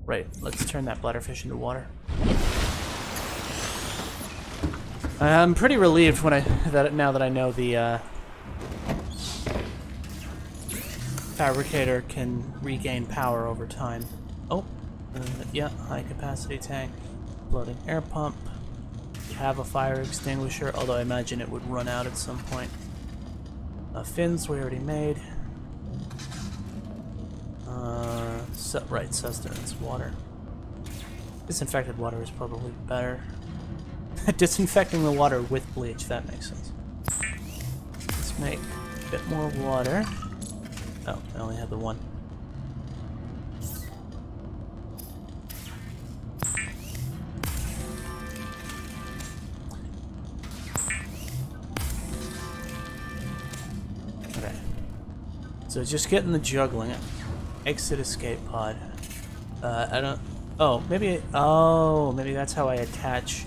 Right, let's turn that bladderfish into water. I'm pretty relieved when now that I know the fabricator can regain power over time. Oh, yeah, high capacity tank, floating air pump. We have a fire extinguisher, although I imagine it would run out at some point. Fins we already made. Right, sustenance water. Disinfected water is probably better. Disinfecting the water with bleach, that makes sense. Let's make a bit more water. Oh, I only have the one. Okay. So just getting the juggling. Exit escape pod. I don't... Oh, maybe that's how I attach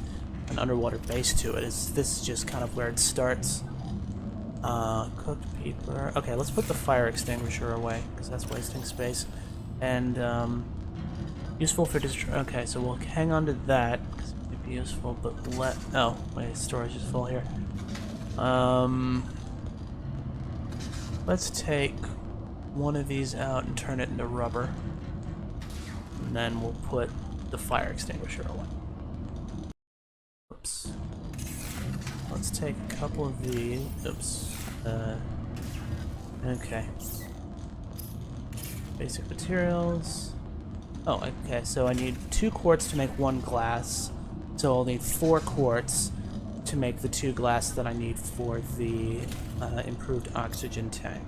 an underwater base to it. This is just kind of where it starts. Cooked peeper. Okay, let's put the fire extinguisher away, because that's wasting space. And, useful for okay, so we'll hang on to that, because it might be useful, but oh, my storage is full here. Let's take one of these out and turn it into rubber. And then we'll put the fire extinguisher away. Oops. Let's take a couple of these. Oops. Okay. Basic materials. Oh, okay, so I need 2 quartz to make 1 glass. So I'll need 4 quartz to make the 2 glass that I need for the improved oxygen tank.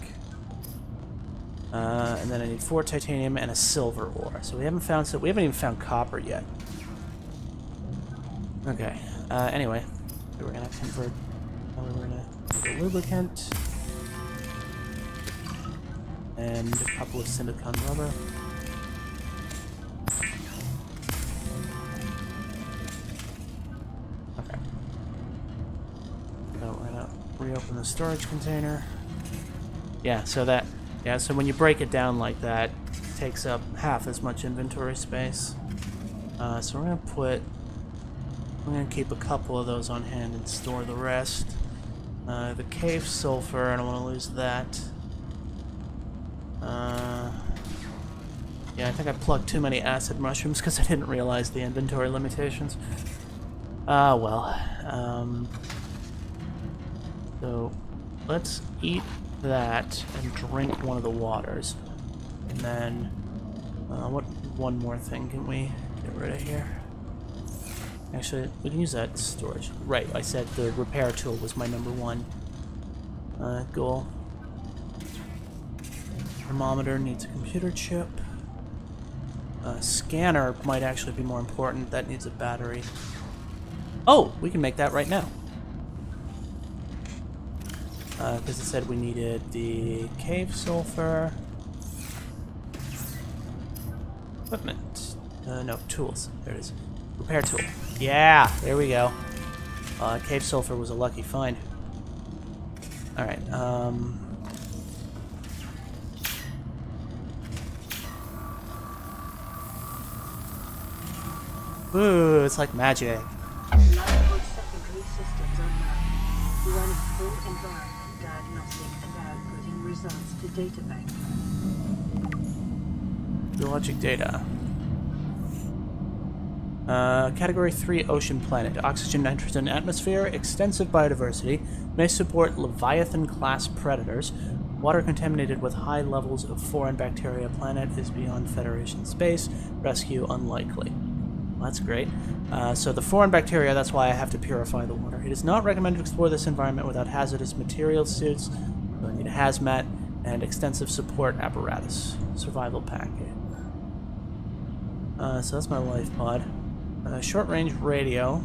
And then I need 4 titanium and a silver ore. So we haven't even found copper yet. Okay. Anyway, we're gonna convert. We're gonna make a lubricant and a couple of silicone rubber. Okay. So we're gonna reopen the storage container. Yeah. So when you break it down like that, it takes up half as much inventory space. So we're gonna keep a couple of those on hand and store the rest. The cave sulfur, I don't want to lose that. Yeah, I think I plugged too many acid mushrooms because I didn't realize the inventory limitations. Well. So let's eat that and drink one of the waters. And then, one more thing can we get rid of here? Actually, we can use that storage. Right, I said the repair tool was my #1 goal. Thermometer needs a computer chip. Scanner might actually be more important. That needs a battery. Oh, we can make that right now. Because it said we needed the cave sulfur. Equipment. No, tools. There it is. Repair tool. Yeah, there we go. Cave sulfur was a lucky find. Alright, Ooh, it's like magic. Lifeboat secondary systems online. Running full environment diagnostic and outputting results to databank. Geologic data. Category 3 ocean planet. Oxygen, nitrogen atmosphere, extensive biodiversity, may support Leviathan-class predators. Water contaminated with high levels of foreign bacteria. Planet is beyond Federation space. Rescue unlikely. Well, that's great. So the foreign bacteria, that's why I have to purify the water. It is not recommended to explore this environment without hazardous material suits. So I need a hazmat and extensive support apparatus. Survival package. So that's my life pod. Short-range radio.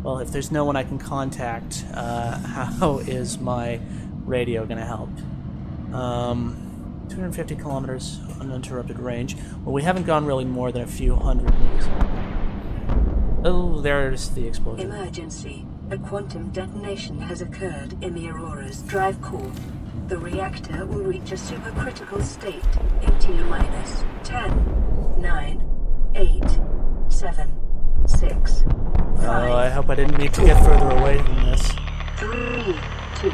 Well, if there's no one I can contact, how is my radio going to help? 250 kilometers uninterrupted range. Well, we haven't gone really more than a few hundred meters. Oh, there's the explosion. Emergency. A quantum detonation has occurred in the Aurora's drive core. The reactor will reach a supercritical state in T-minus 10, 9, 8, 7, 6, 5. Oh, I hope I didn't need to get further away from this. 3, 2.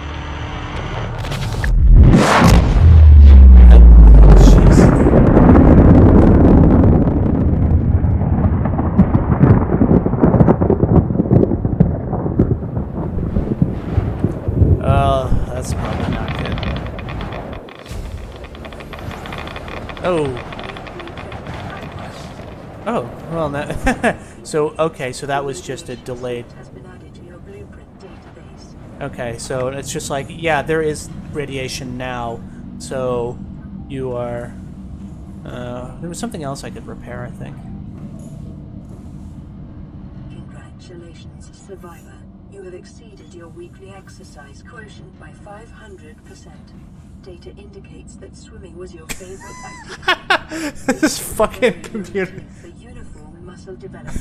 That's probably not good. Oh. Oh, well, that so, okay, so that was just a delayed... Okay, so it's just like, yeah, there is radiation now, so you are... there was something else I could repair, I think. Congratulations, survivor. You have exceeded your weekly exercise quotient by 500%. Data indicates that swimming was your favorite activity. This fucking computer. For uniform muscle development.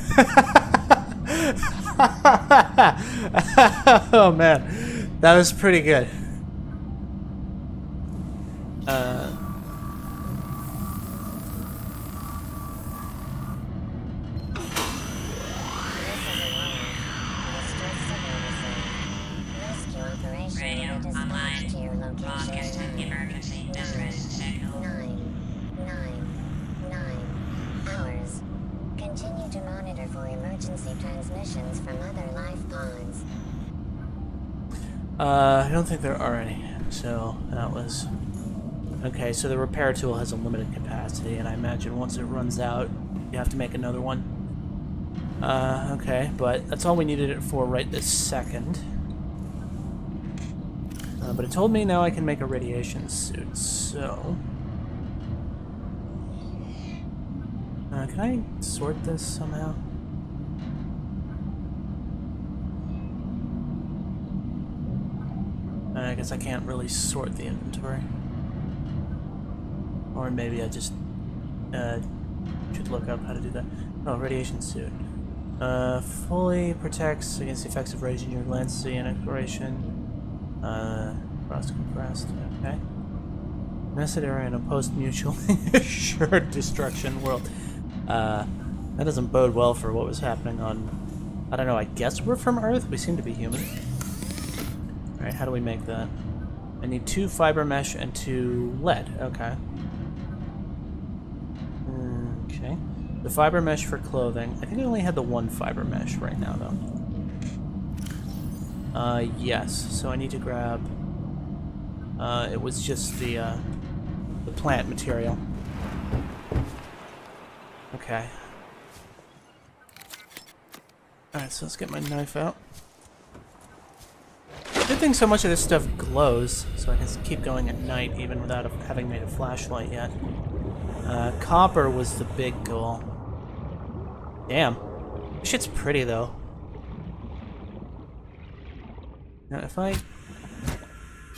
Oh man, that was pretty good. Radio online. Broadcast emergency distress signal. 9 hours. Continue to monitor for emergency transmissions from other life pods. I don't think there are any. So that was okay. So the repair tool has a limited capacity, and I imagine once it runs out, you have to make another one. Okay, but that's all we needed it for right this second. But it told me now I can make a radiation suit, so... can I sort this somehow? I guess I can't really sort the inventory. Or maybe I just should look up how to do that. Oh, radiation suit. Fully protects against the effects of radiation in your glands, and exploration. Compressed, okay. Nested area in a post-mutually assured destruction world. That doesn't bode well for what was happening on... I don't know, I guess we're from Earth? We seem to be human. Alright, how do we make that? I need 2 fiber mesh and 2 lead, okay. Okay. The fiber mesh for clothing. I think I only had the 1 fiber mesh right now, though. Yes, so I need to grab... it was just the plant material. Okay. Alright, so let's get my knife out. Good thing so much of this stuff glows, so I can keep going at night even without having made a flashlight yet. Copper was the big goal. Damn. This shit's pretty, though. Now, if I...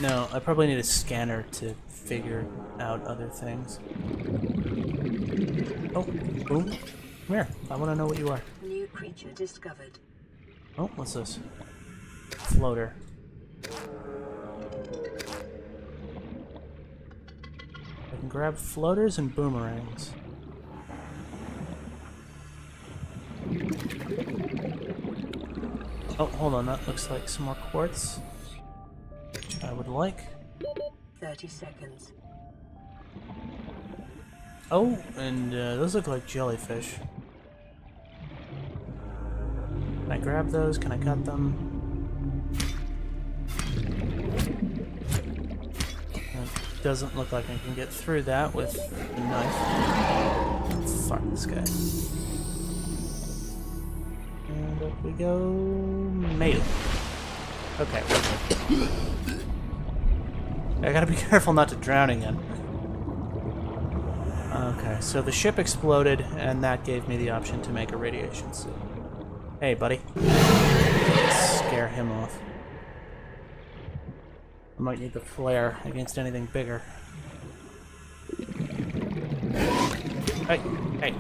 No, I probably need a scanner to figure out other things. Oh, boom. Come here. I want to know what you are. New creature discovered. Oh, what's this? Floater. I can grab floaters and boomerangs. Oh, hold on, that looks like some more quartz. Which I would like. 30 seconds. Oh, and those look like jellyfish. Can I grab those? Can I cut them? It doesn't look like I can get through that with the knife. Oh, fuck this guy. And up we go. Made it. Okay, we're good. I gotta be careful not to drown again. Okay, so the ship exploded, and that gave me the option to make a radiation suit. Hey, buddy. Scare him off. I might need the flare against anything bigger. Hey, hey.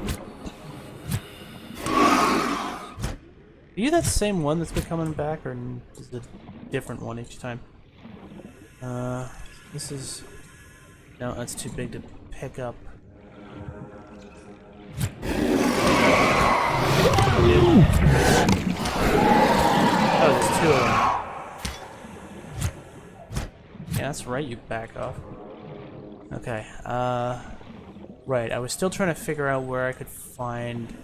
Are you that same one that's been coming back, or is it a different one each time? This is... No, that's too big to pick up. Oh, there's two of them. Yeah, that's right, you back off. Okay, right, I was still trying to figure out where I could find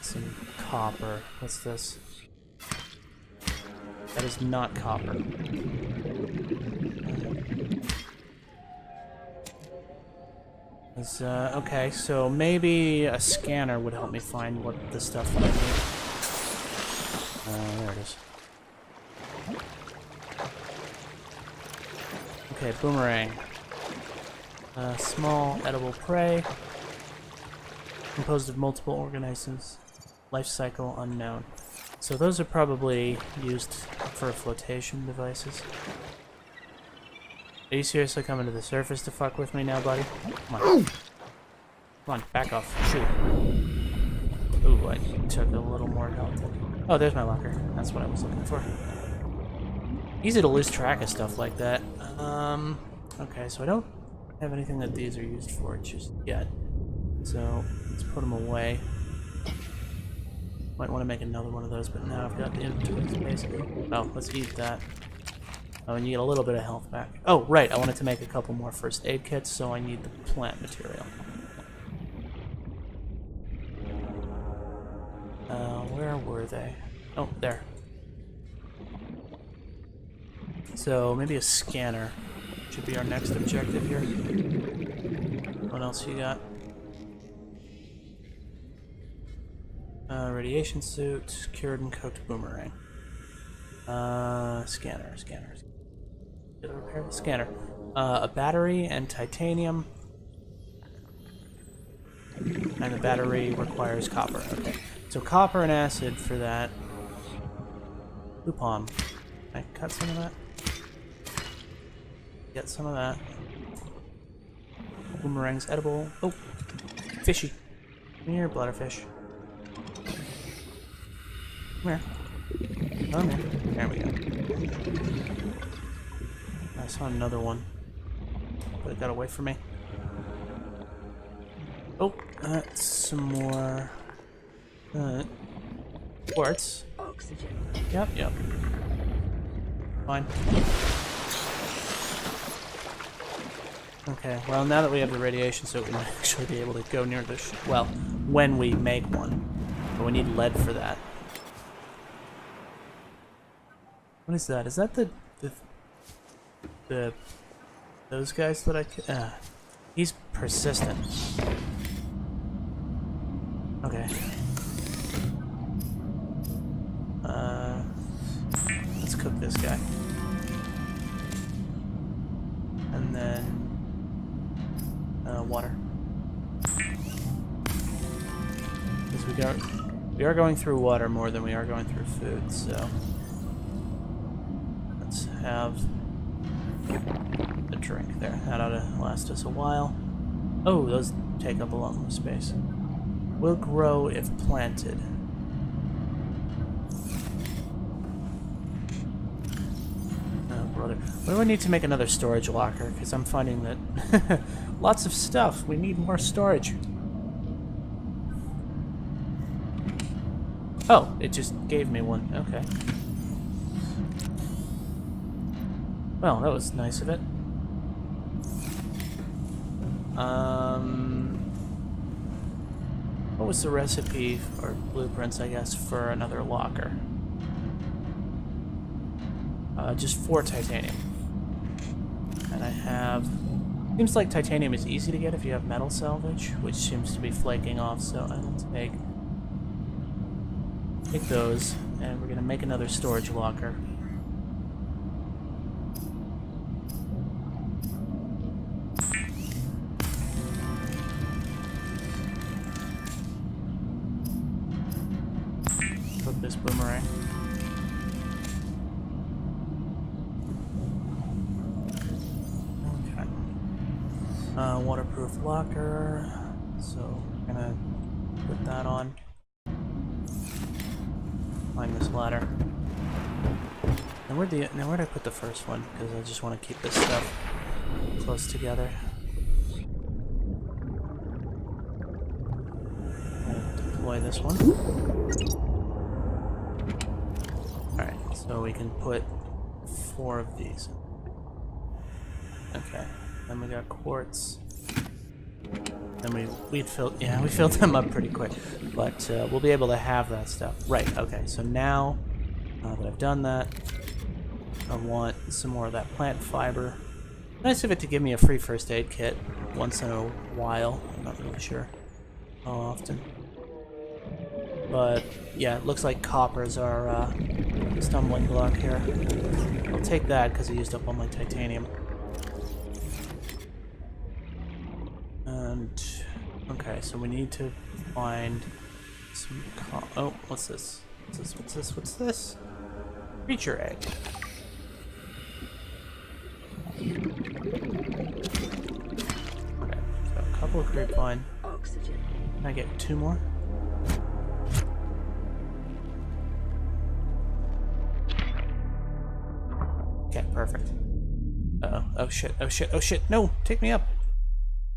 some copper. What's this? That is not copper. Okay, so maybe a scanner would help me find what the stuff that I need. There it is. Okay, boomerang. Small edible prey. Composed of multiple organisms. Life cycle unknown. So those are probably used for flotation devices. Are you seriously coming to the surface to fuck with me now, buddy? Come on. Come on, back off. Shoot. Ooh, I took a little more health. Oh, there's my locker. That's what I was looking for. Easy to lose track of stuff like that. Okay, so I don't have anything that these are used for just yet. So, let's put them away. Might want to make another one of those, but now I've got the inventory space. Oh, let's eat that. Oh, and you get a little bit of health back. Oh, right, I wanted to make a couple more first aid kits, so I need the plant material. Where were they? Oh, there. So, maybe a scanner should be our next objective here. What else you got? Radiation suit, cured and cooked boomerang. Scanner. Did I repair the scanner? A battery and titanium. And the battery requires copper. Okay. So copper and acid for that. Lupom. Can I cut some of that? Get some of that. Boomerang's edible. Oh! Fishy. Come here, bladderfish. Come here. Come here. There we go. I saw another one, but it got away from me. Oh, that's some more quartz. Oxygen. Yep. Fine. Okay, well, now that we have the radiation suit, we might actually be able to go near the ship. Well, when we make one. But we need lead for that. What is that? Is that the those guys that I he's persistent. Okay. Let's cook this guy. And then water. Because we are going through water more than we are going through food, so let's have a drink there. That ought to last us a while. Oh, those take up a lot more space. Will grow if planted. Oh, brother. What do I need to make another storage locker? Because I'm finding that lots of stuff. We need more storage. Oh, it just gave me one. Okay. Well, that was nice of it. What was the recipe, or blueprints, I guess, for another locker? Just 4 titanium. And I have... Seems like titanium is easy to get if you have metal salvage, which seems to be flaking off, so I will take those, and we're gonna make another storage locker. Put this boomerang. Waterproof locker, so we're gonna put that on. Find this ladder. Now where'd I put the first one? Because I just want to keep this stuff close together. Deploy this one. Alright, so we can put 4 of these. Okay, then we got quartz. Then we filled them up pretty quick, but we'll be able to have that stuff. Right. Okay. So now that I've done that, I want some more of that plant fiber. Nice of it to give me a free first aid kit once in a while. I'm not really sure how often, but yeah, it looks like copper's our stumbling block here. I'll take that because I used up all my titanium. And okay, so we need to find some oh, what's this? What's this? Creature egg. Okay, so a couple of grapevine. Oxygen. Can I get 2 more? Okay, perfect. Uh-oh. Oh shit, oh shit, oh shit. No, take me up.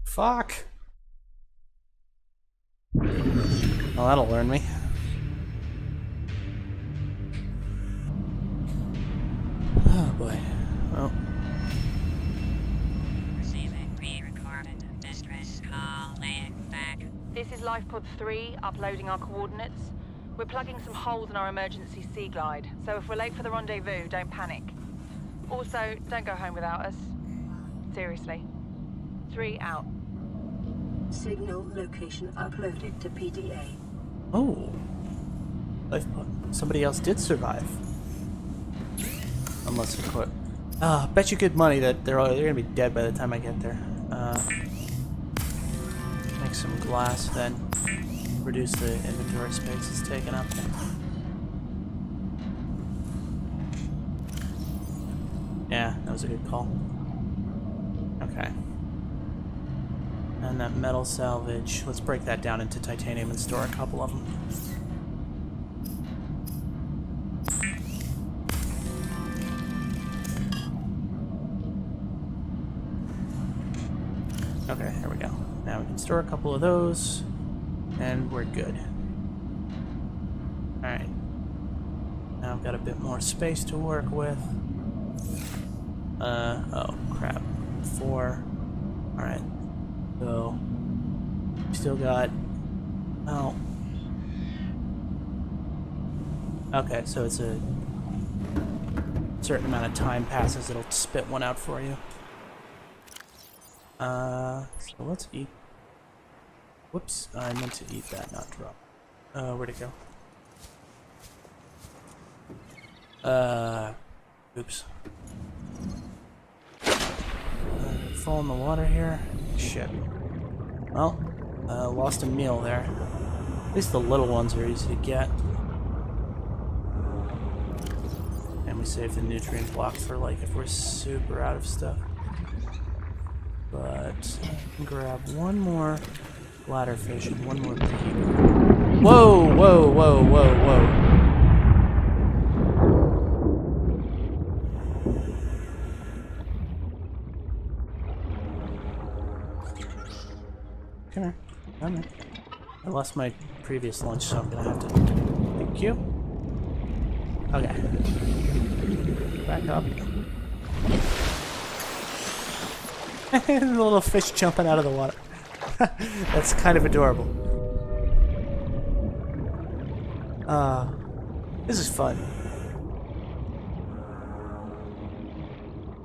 Fuck. Well, that'll learn me. Oh boy. Oh. Receiving pre-recorded distress call, laying back. This is Lifepod 3, uploading our coordinates. We're plugging some holes in our emergency sea glide, so if we're late for the rendezvous, don't panic. Also, don't go home without us. Seriously. 3 out. Signal location uploaded to PDA. Oh. Lifepod. Somebody else did survive. Unless, of course. Bet you good money that they're gonna be dead by the time I get there. Make some glass, then reduce the inventory space it's taken up. Yeah, that was a good call. Okay. And that metal salvage, let's break that down into titanium and store a couple of them. Okay, here we go. Now we can store a couple of those, and we're good. Alright. Now I've got a bit more space to work with. Oh, crap. 4. Alright. So, still got... Oh. Okay, so it's a certain amount of time passes, it'll spit one out for you. So let's eat... Whoops, I meant to eat that, not drop. Where'd it go? Oops. Fall in the water here. Shit. Well, lost a meal there. At least the little ones are easy to get. And we save the nutrient block for, like, if we're super out of stuff. But I can grab one more bladderfish and one more beaker. Whoa, whoa, whoa, whoa, whoa. Come here. Come here. I lost my previous lunch, so I'm gonna have to Thank you. Okay. Back up. The little fish jumping out of the water. That's kind of adorable. This is fun.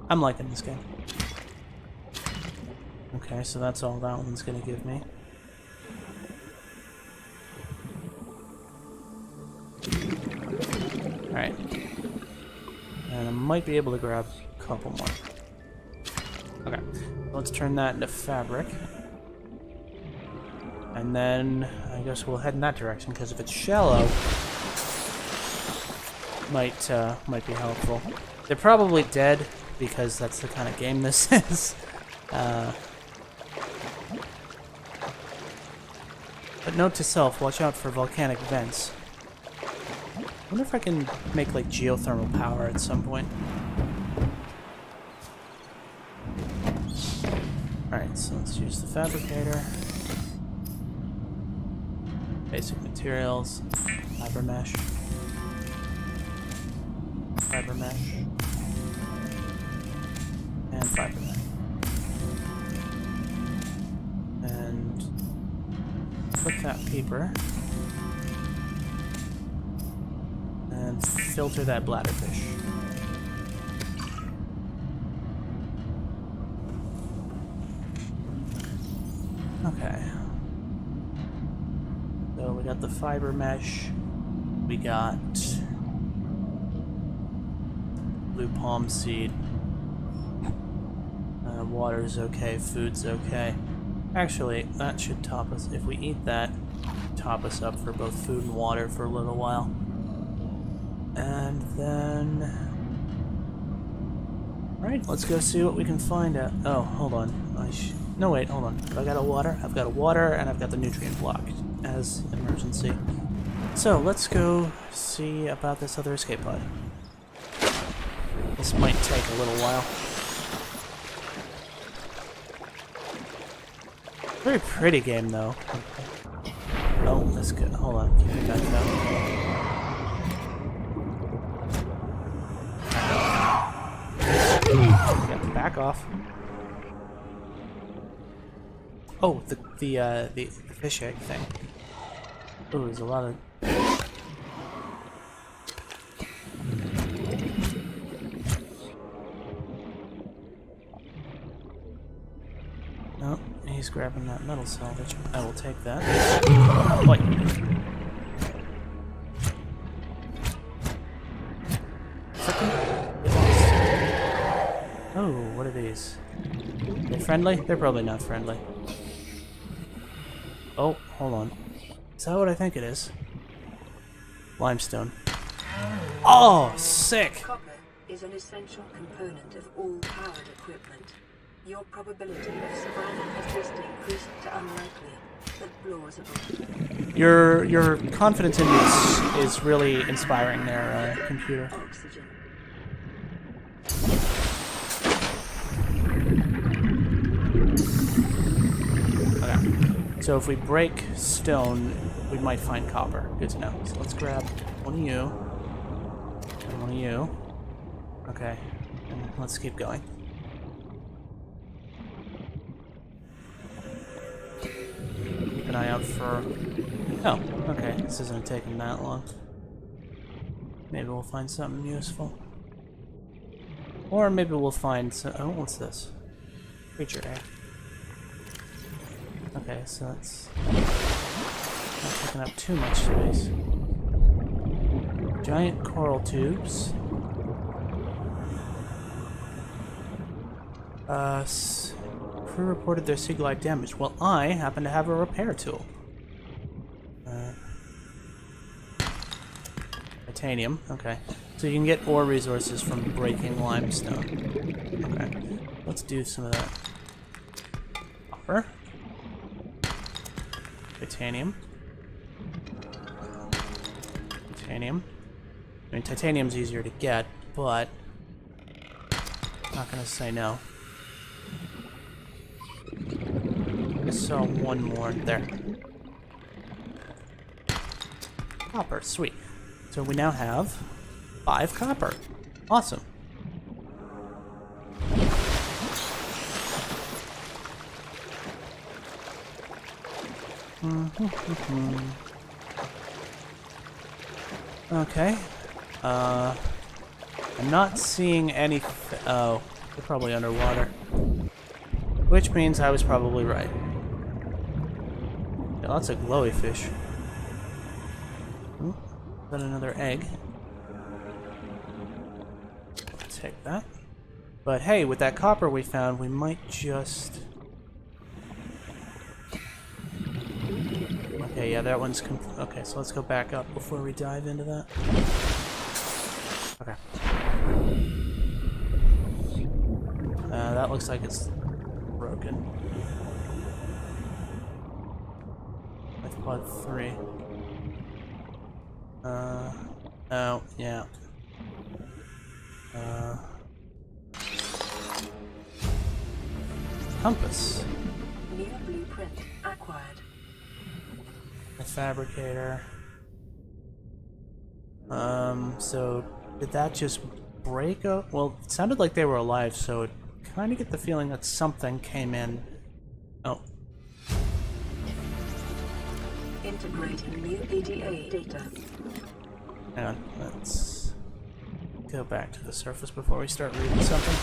I'm liking this game. Okay, so that's all that one's gonna give me. Alright. And I might be able to grab a couple more. Okay, let's turn that into fabric. And then I guess we'll head in that direction, because if it's shallow, might be helpful. They're probably dead, because that's the kind of game this is. But note to self, watch out for volcanic vents. I wonder if I can make like geothermal power at some point. Alright, so let's use the fabricator. Basic materials, fiber mesh. Fiber mesh. And fiber mesh. And put that paper. And filter that bladderfish. Okay. So we got the fiber mesh. We got blue palm seed. Water's okay, food's okay. Actually, that should top us. If we eat that, top us up for both food and water for a little while. And then... Alright, let's go see what we can find out. Oh, hold on. No, wait, hold on. Have I got a water? I've got a water, and I've got the nutrient block as emergency. So, let's go see about this other escape pod. This might take a little while. Very pretty game, though. Oh, that's good. Hold on. Keep it back down. Got to back off. Oh, the fish egg thing. Oh, there's a lot of... Oh, he's grabbing that metal salvage. I will take that. Wait. Oh, what are these? Are they friendly? They're probably not friendly. Oh, hold on. Is that what I think it is? Limestone. Oh, sick! Copper is an essential component of all powered equipment. Your probability of survival has just increased to unlikely, but plausible. Your confidence in this is really inspiring there, computer. Oxygen. Okay. So if we break stone, we might find copper. Good to know. So let's grab one of you. And one of you. Okay. And let's keep going. Keep an eye out for... Oh, okay. This isn't taking that long. Maybe we'll find something useful. Or maybe we'll find some... Oh, what's this? Creature egg. Okay, so that's not taking up too much space. Giant coral tubes. Crew reported their sea glide damage. Well, I happen to have a repair tool. Titanium. Okay, so you can get ore resources from breaking limestone. Okay, let's do some of that. Copper. Titanium. Titanium. I mean, titanium's easier to get, but I'm not gonna say no. I saw one more there. Copper, sweet. So we now have 5 copper. Awesome. Okay. I'm not seeing any. Oh, they're probably underwater. Which means I was probably right. Yeah, lots of glowy fish. Ooh, got another egg. Take that. But hey, with that copper we found, we might just... Okay, yeah, that one's... Okay, so let's go back up before we dive into that. Okay. That looks like it's broken. Pod 3. Oh, yeah. Compass. New blueprint acquired. A fabricator. So did that just break up? Well, it sounded like they were alive, so it kind of get the feeling that something came in. Oh. Integrating new ADA data. Hang on, let's go back to the surface before we start reading something.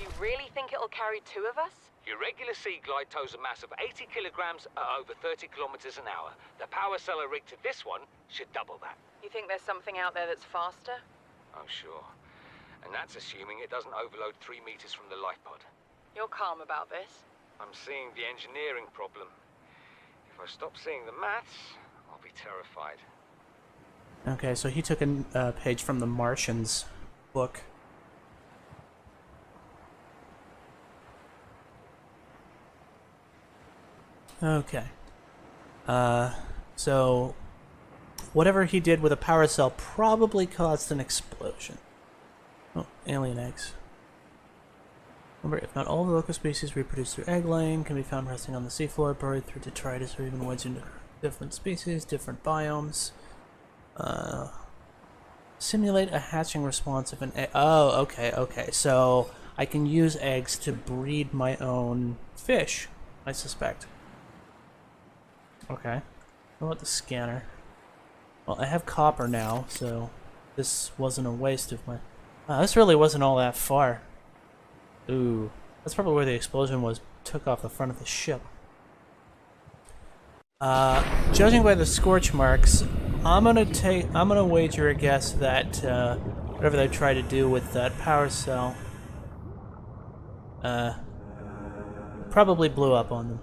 You really think it'll carry 2 of us? Your regular sea glide tows a mass of 80 kilograms at over 30 kilometers an hour. The power cell rigged to this one should double that. You think there's something out there that's faster? Oh, sure. And that's assuming it doesn't overload 3 meters from the life pod. You're calm about this. I'm seeing the engineering problem. If I stop seeing the maths, I'll be terrified. Okay, so he took a page from the Martians book. Okay. So whatever he did with a power cell probably caused an explosion. Oh, alien eggs. Remember, if not all the local species reproduce through egg laying, can be found resting on the seafloor, buried through detritus, or even wedged into different species, different biomes. Simulate a hatching response of an egg. Oh, okay. So I can use eggs to breed my own fish, I suspect. Okay. What about the scanner? Well, I have copper now, so this wasn't a waste of my... this really wasn't all that far. Ooh. That's probably where the explosion was. Took off the front of the ship. Judging by the scorch marks, I'm gonna wager a guess that whatever they try to do with that power cell probably blew up on them.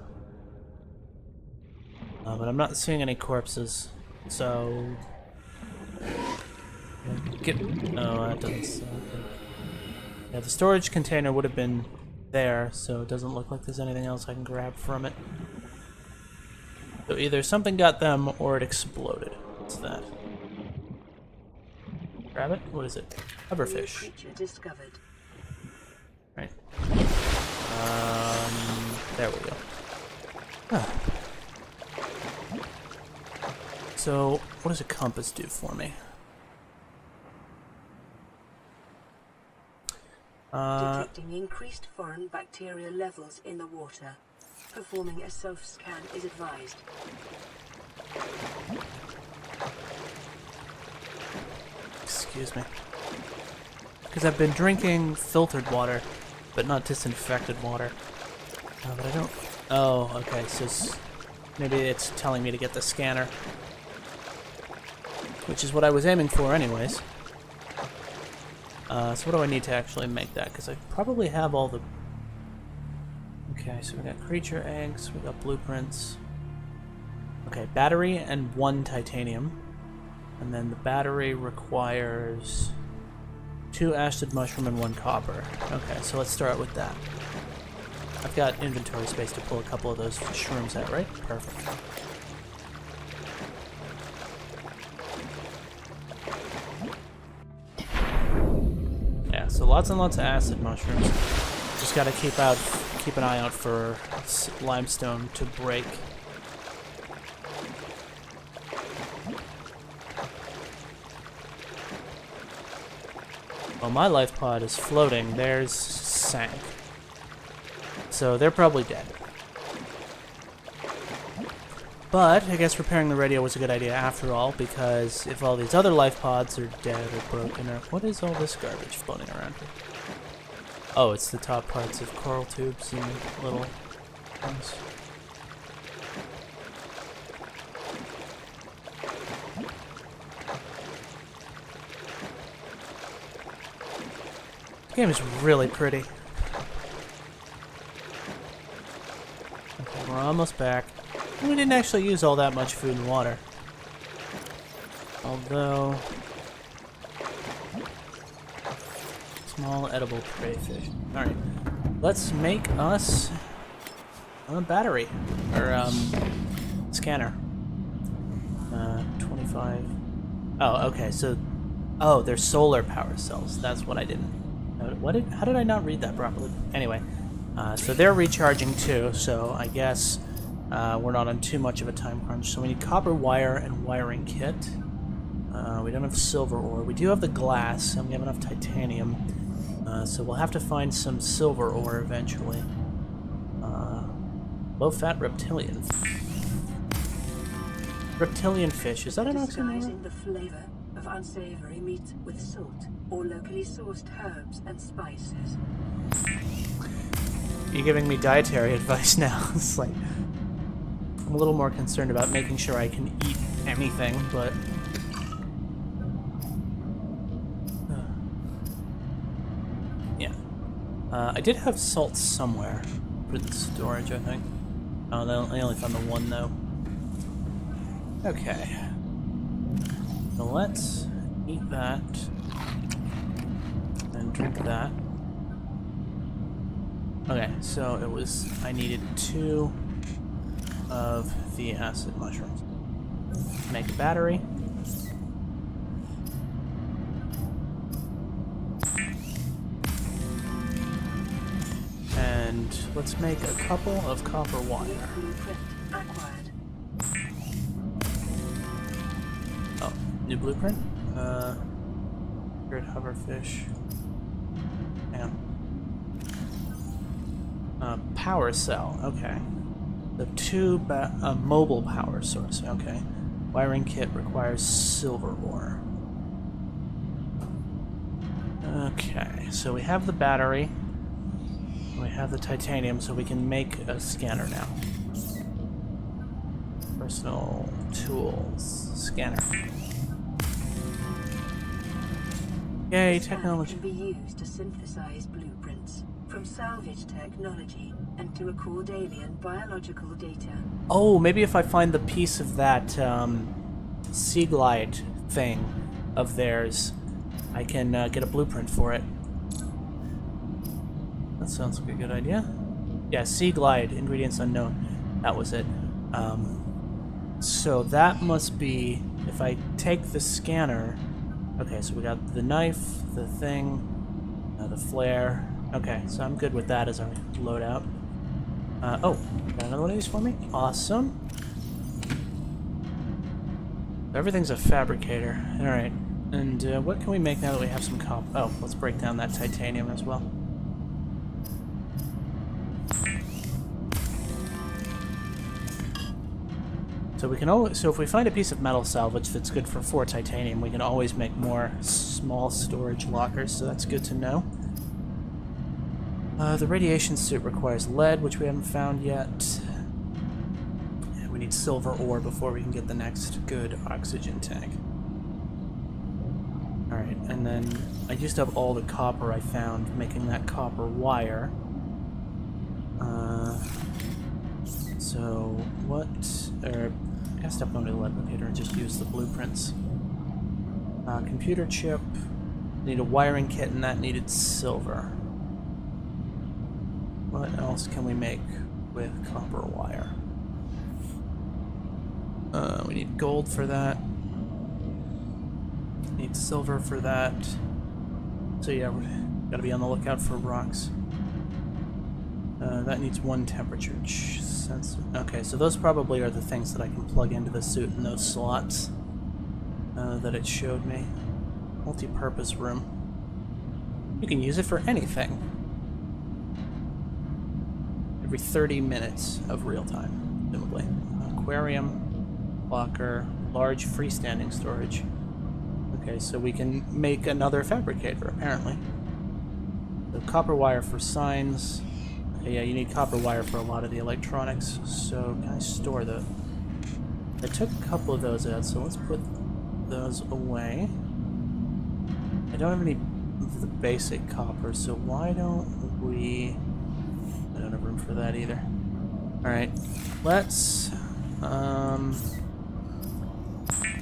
But I'm not seeing any corpses, so get. Oh, that doesn't sound good. Yeah, the storage container would have been there, so it doesn't look like there's anything else I can grab from it. So either something got them or it exploded. What's that? Grab it? What is it? Hoverfish. New creature discovered. Right. There we go. Ah. So, what does a compass do for me? Detecting increased foreign bacteria levels in the water. Performing a self-scan is advised. Excuse me. Because I've been drinking filtered water, but not disinfected water. But I don't... Oh, okay, so maybe it's telling me to get the scanner. Which is what I was aiming for anyways. So what do I need to actually make that? Because I probably have all the... Okay, so we got creature eggs, we got blueprints. Okay, battery and 1 titanium. And then the battery requires 2 ashted mushroom and 1 copper. Okay, so let's start with that. I've got inventory space to pull a couple of those shrooms out, right? Perfect. Yeah, so lots and lots of acid mushrooms. Just gotta keep an eye out for limestone to break. Well, my life pod is floating. Theirs sank. So they're probably dead. But I guess repairing the radio was a good idea after all, because if all these other life pods are dead or broken, or what is all this garbage floating around here? Oh, it's the top parts of coral tubes and little things. The game is really pretty. Okay, we're almost back. We didn't actually use all that much food and water. Although... small edible prey fish. Alright. Let's make us a battery. Or, scanner. 25. Oh, okay, so... oh, they're solar power cells. That's what I didn't... how did I not read that properly? Anyway. So they're recharging too, so I guess... we're not on too much of a time crunch. So we need copper wire and wiring kit. We don't have silver ore. We do have the glass, and we have enough titanium. So we'll have to find some silver ore eventually. Low-fat reptilian. Reptilian fish. Is that an oxymoron? Disguising the flavor of unsavory meat with salt or locally sourced herbs and spices. You're giving me dietary advice now. It's like... I'm a little more concerned about making sure I can eat anything, but... yeah. I did have salt somewhere for the storage, I think. Oh, no, I only found the one, though. Okay. So let's eat that. And drink that. Okay, so it was... I needed 2... of the acid mushrooms. Make a battery. And let's make a couple of copper wire. Blueprint acquired. Oh, new blueprint? Great hoverfish. Hang on. Power cell, okay. The mobile power source, okay. Wiring kit requires silver ore. Okay, so we have the battery. We have the titanium, so we can make a scanner now. Personal tools, scanner. Yay, technology. Can be used to synthesize blueprints from salvage technology and to record alien biological data. Oh, maybe if I find the piece of that sea glide thing of theirs, I can get a blueprint for it. That sounds like a good idea. Yeah, sea glide, ingredients unknown. That was it. So that must be, if I take the scanner... okay, so we got the knife, the thing, the flare. Okay, so I'm good with that as our loadout. Oh, got another one of these for me? Awesome. Everything's a fabricator. Alright, and what can we make now that we have some copper? Oh, let's break down that titanium as well. So we can always, so if we find a piece of metal salvage that's good for 4 titanium, we can always make more small storage lockers, so that's good to know. The radiation suit requires lead, which we haven't found yet. And we need silver ore before we can get the next good oxygen tank. Alright, and then I used up all the copper I found making that copper wire. So what... I gotta step onto the lead locator and just use the blueprints. Computer chip. Need a wiring kit, and that needed silver. What else can we make with copper wire? We need gold for that. Need silver for that. So yeah, we gotta be on the lookout for rocks. That needs 1 temperature sensor. Okay, so those probably are the things that I can plug into the suit in those slots that it showed me. Multi-purpose room. You can use it for anything. Every 30 minutes of real time, presumably. Aquarium, locker, large freestanding storage. Okay, so we can make another fabricator, apparently. So copper wire for signs. Okay, yeah, you need copper wire for a lot of the electronics. So can I store those? I took a couple of those out, so let's put those away. I don't have any of the basic copper, so why don't we... I don't have room for that either. Alright, let's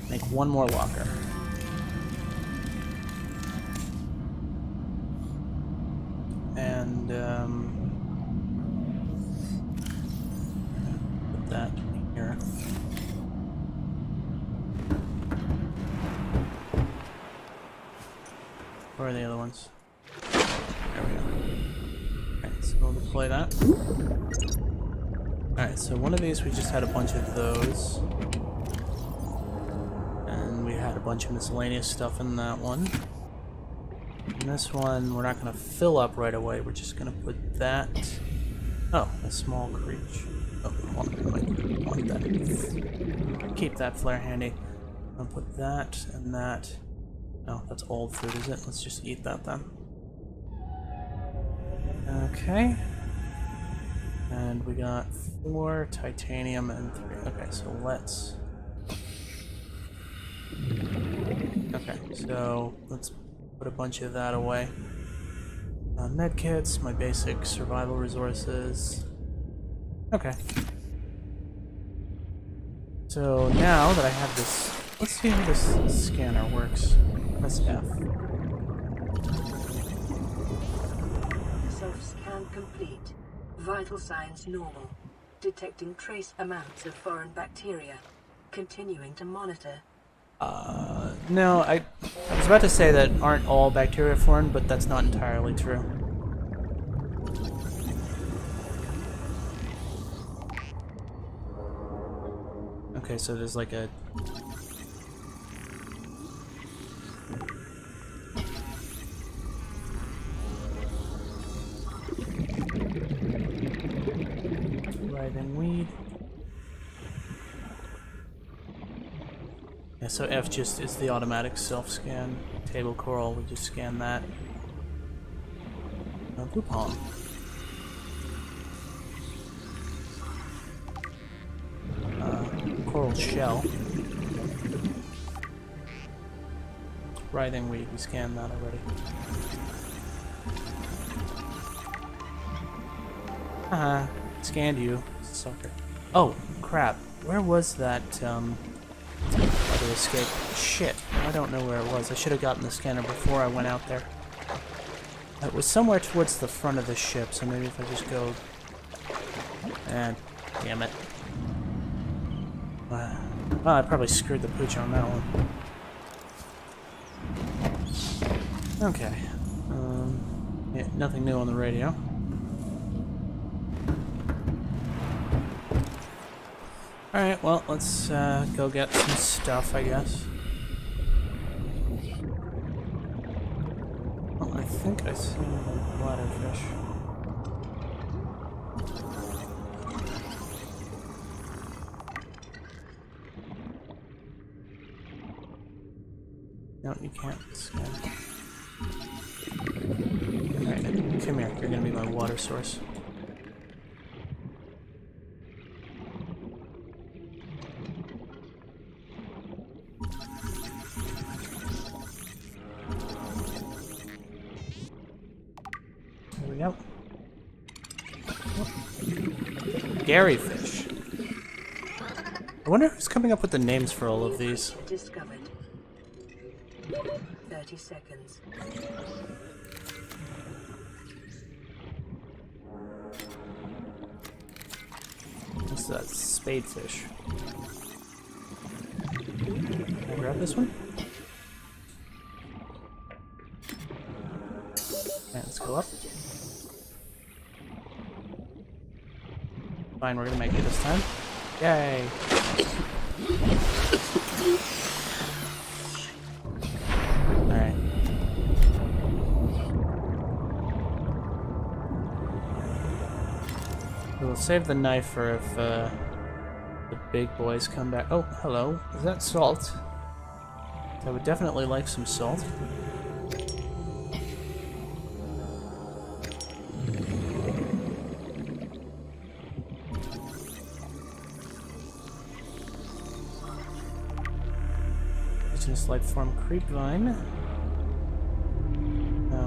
make one more locker. And put that here. Where are the other ones? There we go. Alright, so we'll deploy that. Alright, so one of these we just had a bunch of those. And we had a bunch of miscellaneous stuff in that one. And this one we're not going to fill up right away, we're just going to put that... Oh, a small creech. Oh, I might want that. Keep that flare handy. I'll put that and that. No, that's old food, is it? Let's just eat that then. Okay. And we got 4 titanium and 3. Okay, so let's... Okay, so let's put a bunch of that away. Med kits, my basic survival resources. Okay. So now that I have this... Let's see how this scanner works. Press F. Self-scan complete. Vital signs normal. Detecting trace amounts of foreign bacteria. Continuing to monitor. No, I was about to say that aren't all bacteria foreign, but that's not entirely true. Okay, so there's like a... Writhing weed. Yeah, so F just is the automatic self-scan. Table coral, we just scan that. Blue palm. Coral shell. Writhing weed, we scanned that already. Haha, scanned you, sucker. Oh, crap. Where was that, other escape? Shit, I don't know where it was. I should have gotten the scanner before I went out there. It was somewhere towards the front of the ship, so maybe if I just go... And damn it. Well, I probably screwed the pooch on that one. Okay. Yeah, nothing new on the radio. Alright, well, let's go get some stuff, I guess. Oh, I think I see a bladderfish. No, you can't scan. Alright, come here. You're gonna be my water source. There we go. Gary fish. I wonder who's coming up with the names for all of these. Discovered. 30 seconds. What's that? Spadefish. Can I grab this one? Okay, let's go up. Fine, we're gonna make it this time. Yay! Alright. we'll save the knife for if the big boys come back. Oh, hello. Is that salt? I would definitely like some salt. Indigenous life form creepvine.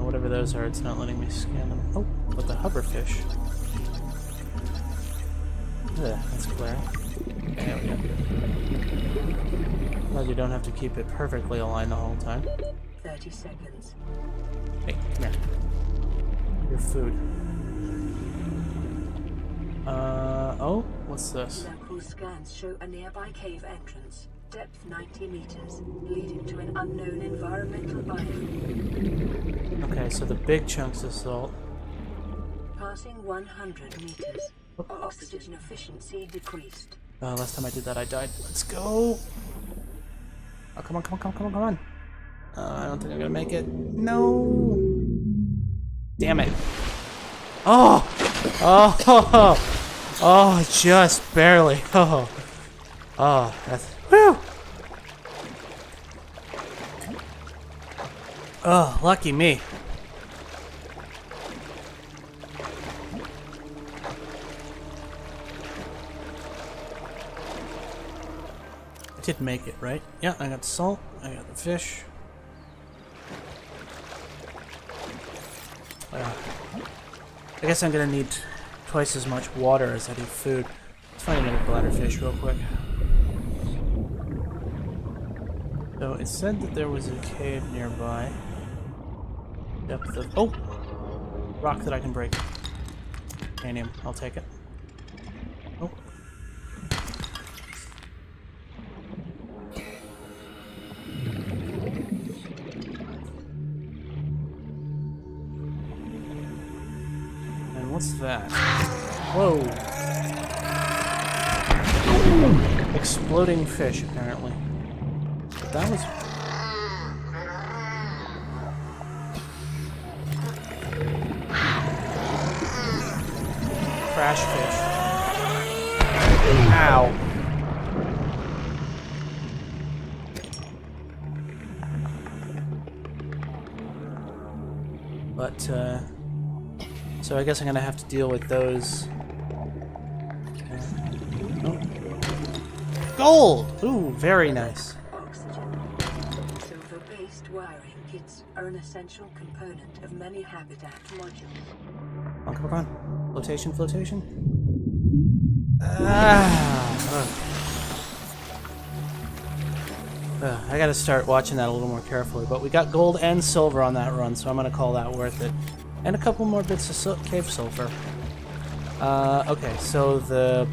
Whatever those are, it's not letting me scan them. Oh, but the hoverfish. Ugh, that's clear. Okay, there we go. Well, you don't have to keep it perfectly aligned the whole time. 30 seconds. Hey, come here. Your food. Oh, what's this? Local scans show a nearby cave entrance. Depth 90 meters, leading to an unknown environmental biome. Okay, so the big chunks of salt. Passing 100 meters. Oxygen efficiency decreased. Last time I did that, I died. Let's go! Oh, come on, come on, come on, come on, come on. I don't think I'm gonna make it. No! Damn it. Oh! Oh! Oh, just barely. Oh. Oh, that's... Whew! Oh, lucky me. I did make it, right? Yeah, I got the salt, I got the fish. I guess I'm gonna need twice as much water as I do food. Let's find another bladderfish real quick. So it said that there was a cave nearby. Depth of... Oh! Rock that I can break. Titanium, I'll take it. Oh. And what's that? Whoa! Exploding fish, apparently. But that was... Crash fish. Ow. But, so I guess I'm gonna have to deal with those. Oh. Gold! Ooh, very nice. Silver-based wiring kits are an essential component of many habitat modules. Oh, come on. Flotation, flotation. Ah. I gotta start watching that a little more carefully. But we got gold and silver on that run, so I'm gonna call that worth it. And a couple more bits of cave sulfur. Okay, so the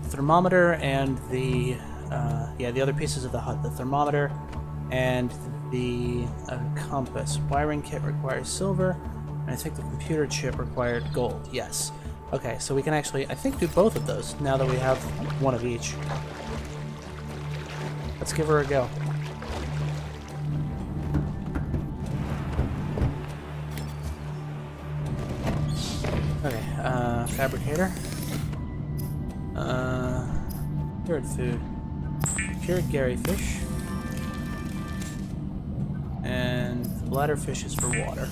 thermometer and the other pieces of the hut. The thermometer and the compass. Wiring kit requires silver, and I think the computer chip required gold. Yes. Okay, so we can actually, I think, do both of those now that we have one of each. Let's give her a go. Okay, fabricator. Cured food. Cured Gary fish. And bladderfish is for water.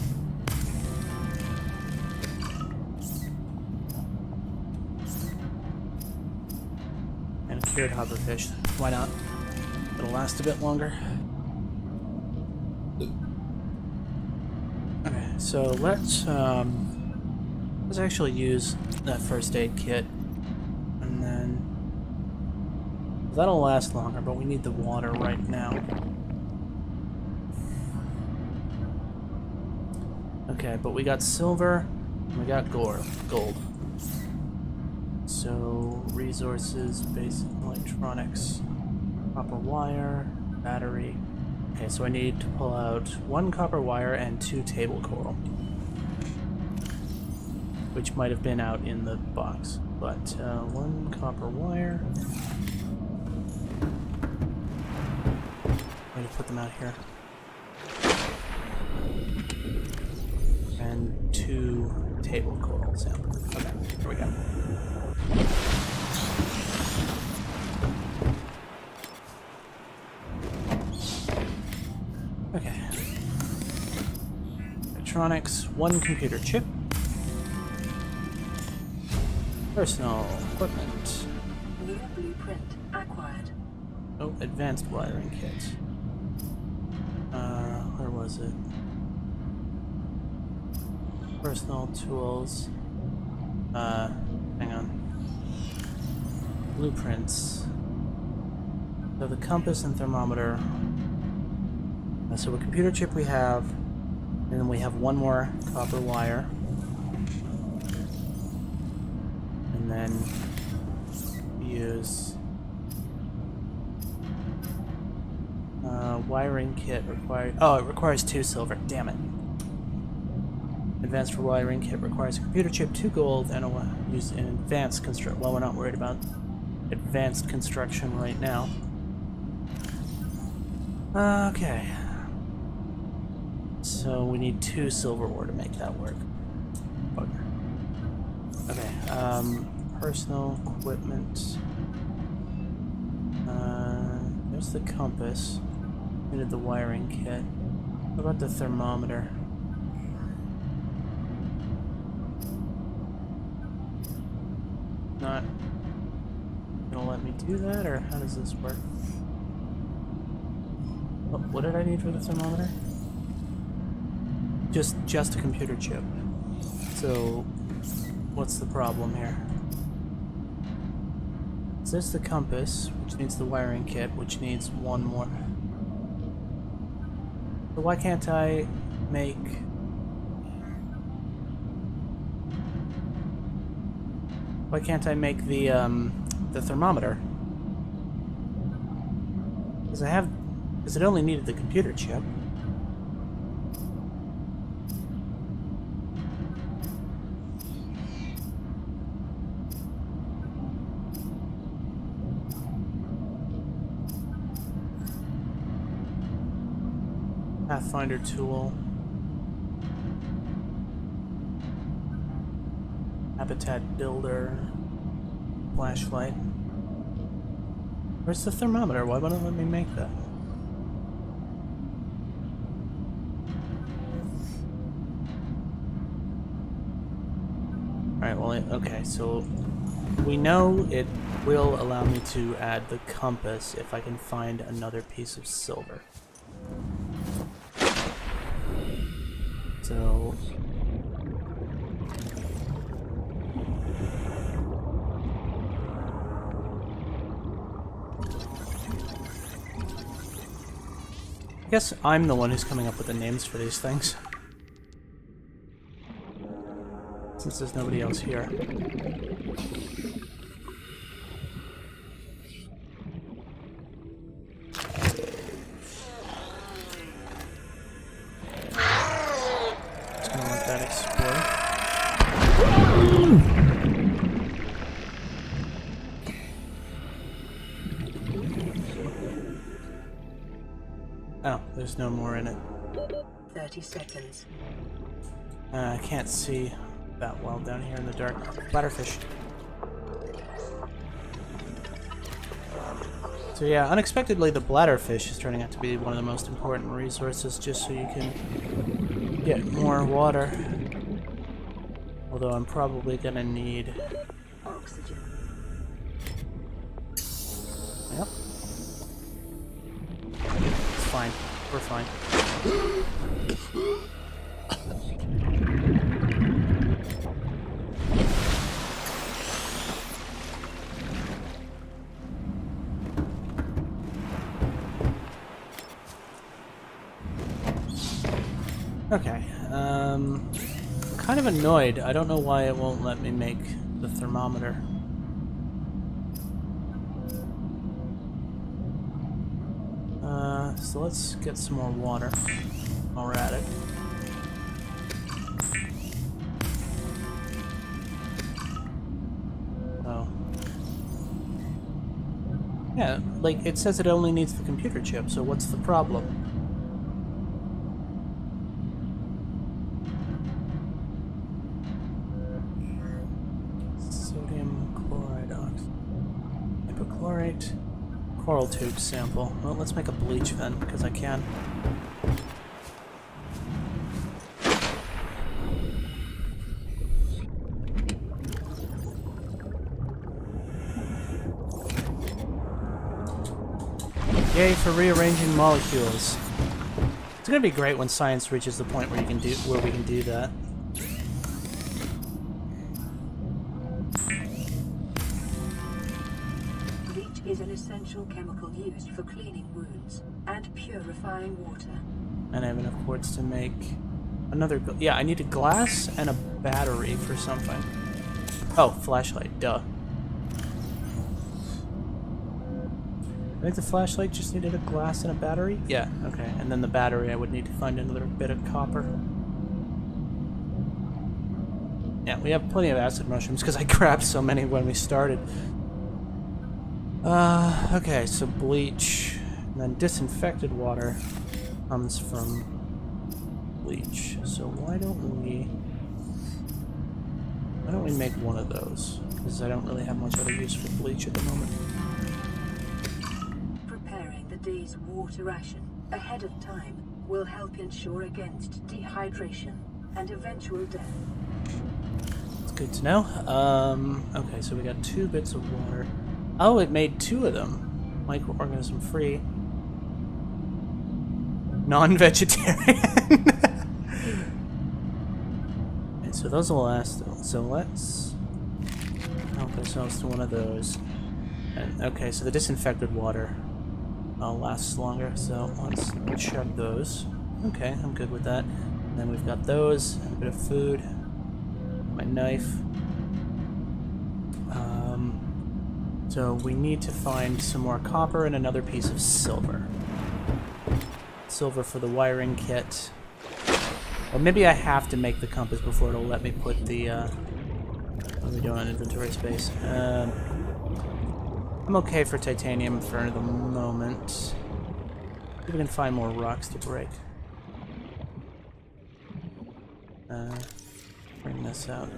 And cured hoverfish. Why not? It'll last a bit longer. Okay, so let's actually use that first aid kit. And then that'll last longer, but we need the water right now. Okay, but we got silver, and we got gold. So, resources, basic electronics, copper wire, battery. Okay, so I need to pull out 1 copper wire and 2 table coral. Which might have been out in the box. But, 1 copper wire. I'm going to put them out here. And 2 table coral sample. Okay, here we go. Okay. Electronics, 1 computer chip. Personal equipment. New blueprint acquired. Oh, advanced wiring kit. Where was it? Personal tools. Hang on. Blueprints. So the compass and thermometer. So a computer chip we have, and then we have 1 more copper wire. And then use wiring kit required. Oh, it requires 2 silver. Damn it. Advanced wiring kit requires a computer chip, 2 gold, and used in advanced construction. Well, we're not worried about advanced construction right now. Okay. So we need 2 silver ore to make that work. Bugger. Okay. Personal equipment. There's the compass. We need the wiring kit. What about the thermometer? Not gonna let me do that, or how does this work? Oh, what did I need for the thermometer? Just a computer chip. So, what's the problem here? Is this the compass, which needs the wiring kit, which needs 1 more? So why can't I make... Why can't I make the thermometer? Because it only needed the computer chip. Pathfinder tool. Habitat builder. Flashlight. Where's the thermometer? Why won't it let me make that? Alright, well, okay, so we know it will allow me to add the compass if I can find another piece of silver. So... I guess I'm the one who's coming up with the names for these things. Since there's nobody else here. Just gonna let that explode. Oh, there's no more in it. 30 seconds. I can't see that well down here in the dark. Bladderfish. So yeah, unexpectedly the bladderfish is turning out to be one of the most important resources just so you can get more water. Although I'm probably gonna need... Oxygen. Yep. It's fine. We're fine. Okay, kind of annoyed. I don't know why it won't let me make the thermometer. So let's get some more water while we're at it. Oh. Yeah, like, it says it only needs the computer chip, so what's the problem? Sodium chloride, hypochlorite, coral tube sample. Well, let's make a bleach then, because I can. Yay for rearranging molecules. It's gonna be great when science reaches the point where we can do that. Bleach is an essential chemical used for cleaning wounds and purifying water. And I have enough quartz to make another. Yeah, I need a glass and a battery for something. Oh, flashlight. Duh. I think the flashlight just needed a glass and a battery? Yeah, okay. And then the battery, I would need to find another bit of copper. Yeah, we have plenty of acid mushrooms because I grabbed so many when we started. Okay, so bleach. And then disinfected water comes from bleach. So why don't we make one of those? Because I don't really have much other use for bleach at the moment. Day's water ration ahead of time will help ensure against dehydration and eventual death. It's good to know. Okay, so we got 2 bits of water. Oh, it made 2 of them. Microorganism free. Non-vegetarian. Okay, so those will last. So let's help ourselves to one of those. And, okay, so the disinfected water lasts longer, so let's chug those. Okay, I'm good with that. And then we've got those, and a bit of food, my knife. So we need to find some more copper and another piece of silver. Silver for the wiring kit. Or maybe I have to make the compass before it'll let me put the, what are we doing on inventory space? I'm okay for titanium for the moment. See if we can find more rocks to break. Bring this out.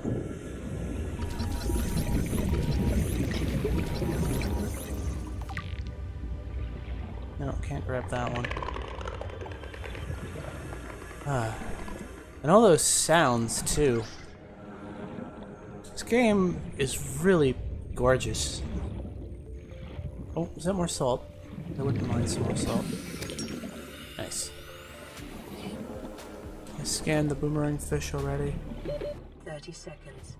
No, can't grab that one. And all those sounds, too. This game is really gorgeous. Oh, is that more salt? I wouldn't mind some more salt. Nice. I scanned the boomerang fish already. 30 seconds.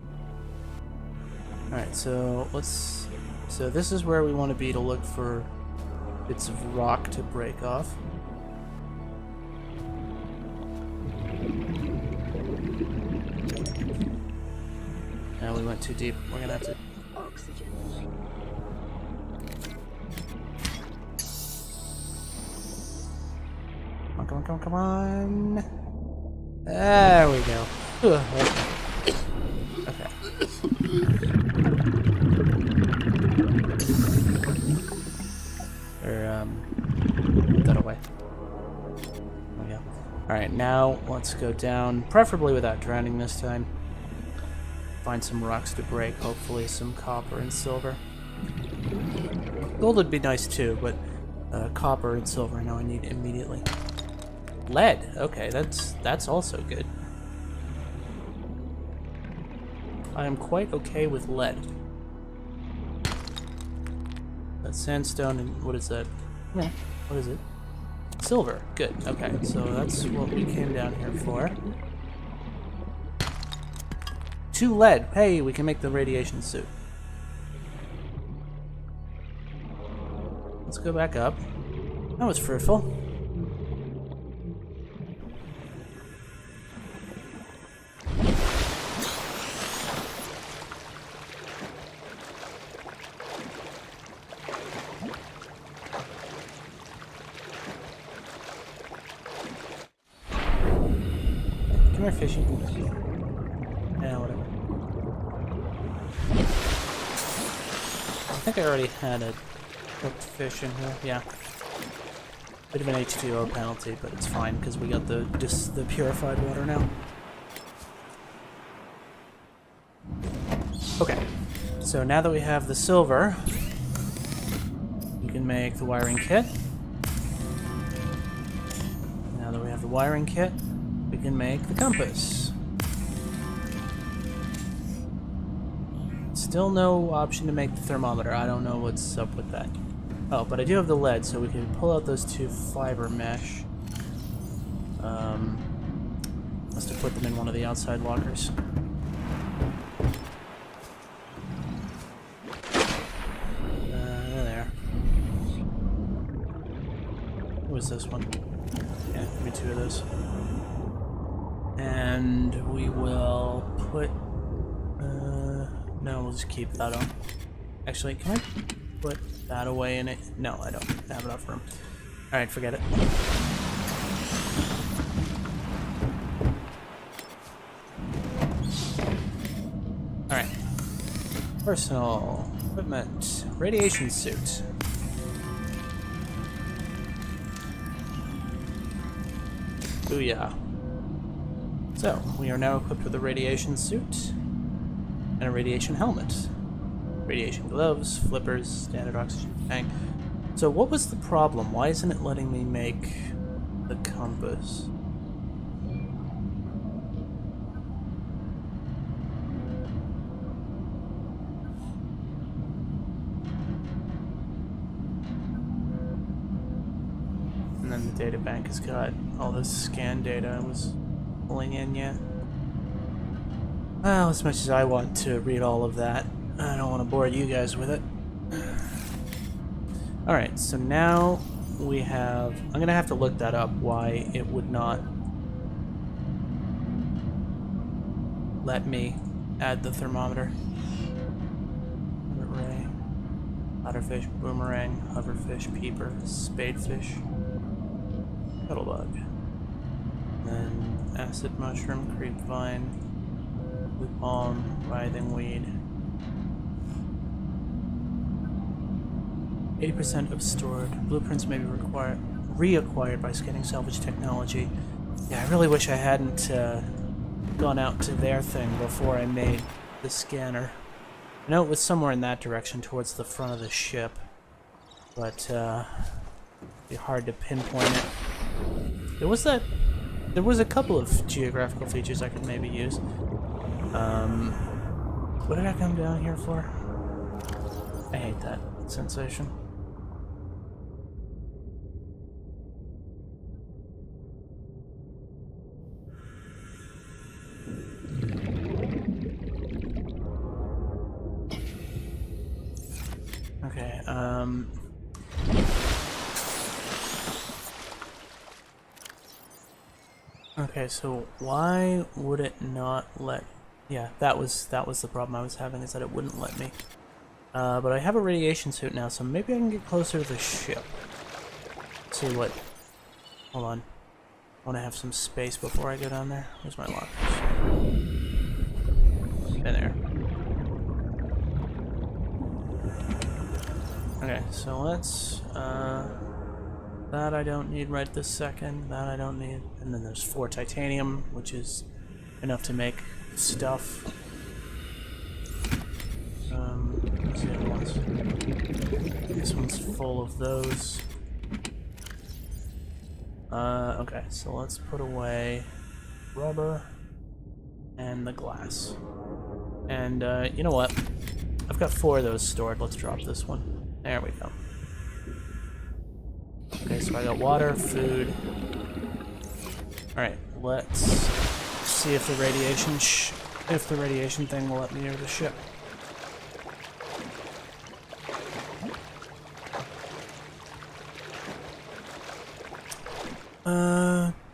Alright, so let's... So this is where we want to be to look for bits of rock to break off. Now we went too deep. We're gonna have to... Oxygen. Come on. There we go. Okay. Or, put that away. There we go. Alright, now let's go down, preferably without drowning this time. Find some rocks to break, hopefully some copper and silver. Gold would be nice too, but copper and silver now I need immediately. Lead. Okay, that's also good. I am quite okay with lead. That's sandstone and what is that? Yeah. What is it? Silver. Good. Okay, so that's what we came down here for. 2 lead. Hey, we can make the radiation suit. Let's go back up. That was fruitful. Come here, fishy. Yeah, whatever. I think I already had a cooked fish in here. Yeah. Bit of an H2O penalty, but it's fine because we got the purified water now. Okay. So now that we have the silver, we can make the wiring kit. Now that we have the wiring kit, we can make the compass. Still no option to make the thermometer. I don't know what's up with that. Oh, but I do have the lead, so we can pull out those 2 fiber mesh. Must have put them in one of the outside lockers. There. What was this one? Yeah, give me 2 of those. And we will put... no, we'll just keep that on. Actually, can I put that away in it? No, I don't have enough room. Alright, forget it. Alright. Personal equipment. Radiation suit. Booyah. So, we are now equipped with a radiation suit and a radiation helmet. Radiation gloves, flippers, standard oxygen tank. So what was the problem? Why isn't it letting me make the compass? And then the data bank has got all this scan data I was pulling in yet. Well, as much as I want to read all of that, I don't want to bore you guys with it. Alright, so now we have... I'm going to have to look that up, why it would not let me add the thermometer. Ray, otterfish, boomerang, hoverfish, peeper, spadefish, cuttlebug, then acid mushroom, creep vine, blue palm, writhing weed. 80% of stored blueprints may be reacquired by scanning salvage technology. Yeah, I really wish I hadn't gone out to their thing before I made the scanner. I know it was somewhere in that direction towards the front of the ship, but it'd be hard to pinpoint it. There was a couple of geographical features I could maybe use. What did I come down here for? I hate that sensation. Okay, okay, so why would it not let... Yeah, that was the problem I was having, is that it wouldn't let me. But I have a radiation suit now, so maybe I can get closer to the ship. See what... Hold on. I want to have some space before I go down there. Where's my lockers? In there. Okay, so let's... that I don't need right this second. That I don't need. And then there's 4 titanium, which is enough to make stuff. What's the other ones? This one's full of those. Okay, so let's put away rubber and the glass. And, you know what? I've got 4 of those stored. Let's drop this one. There we go. Okay, so I got water, food. Alright, let's see if the radiation thing will let me near the ship.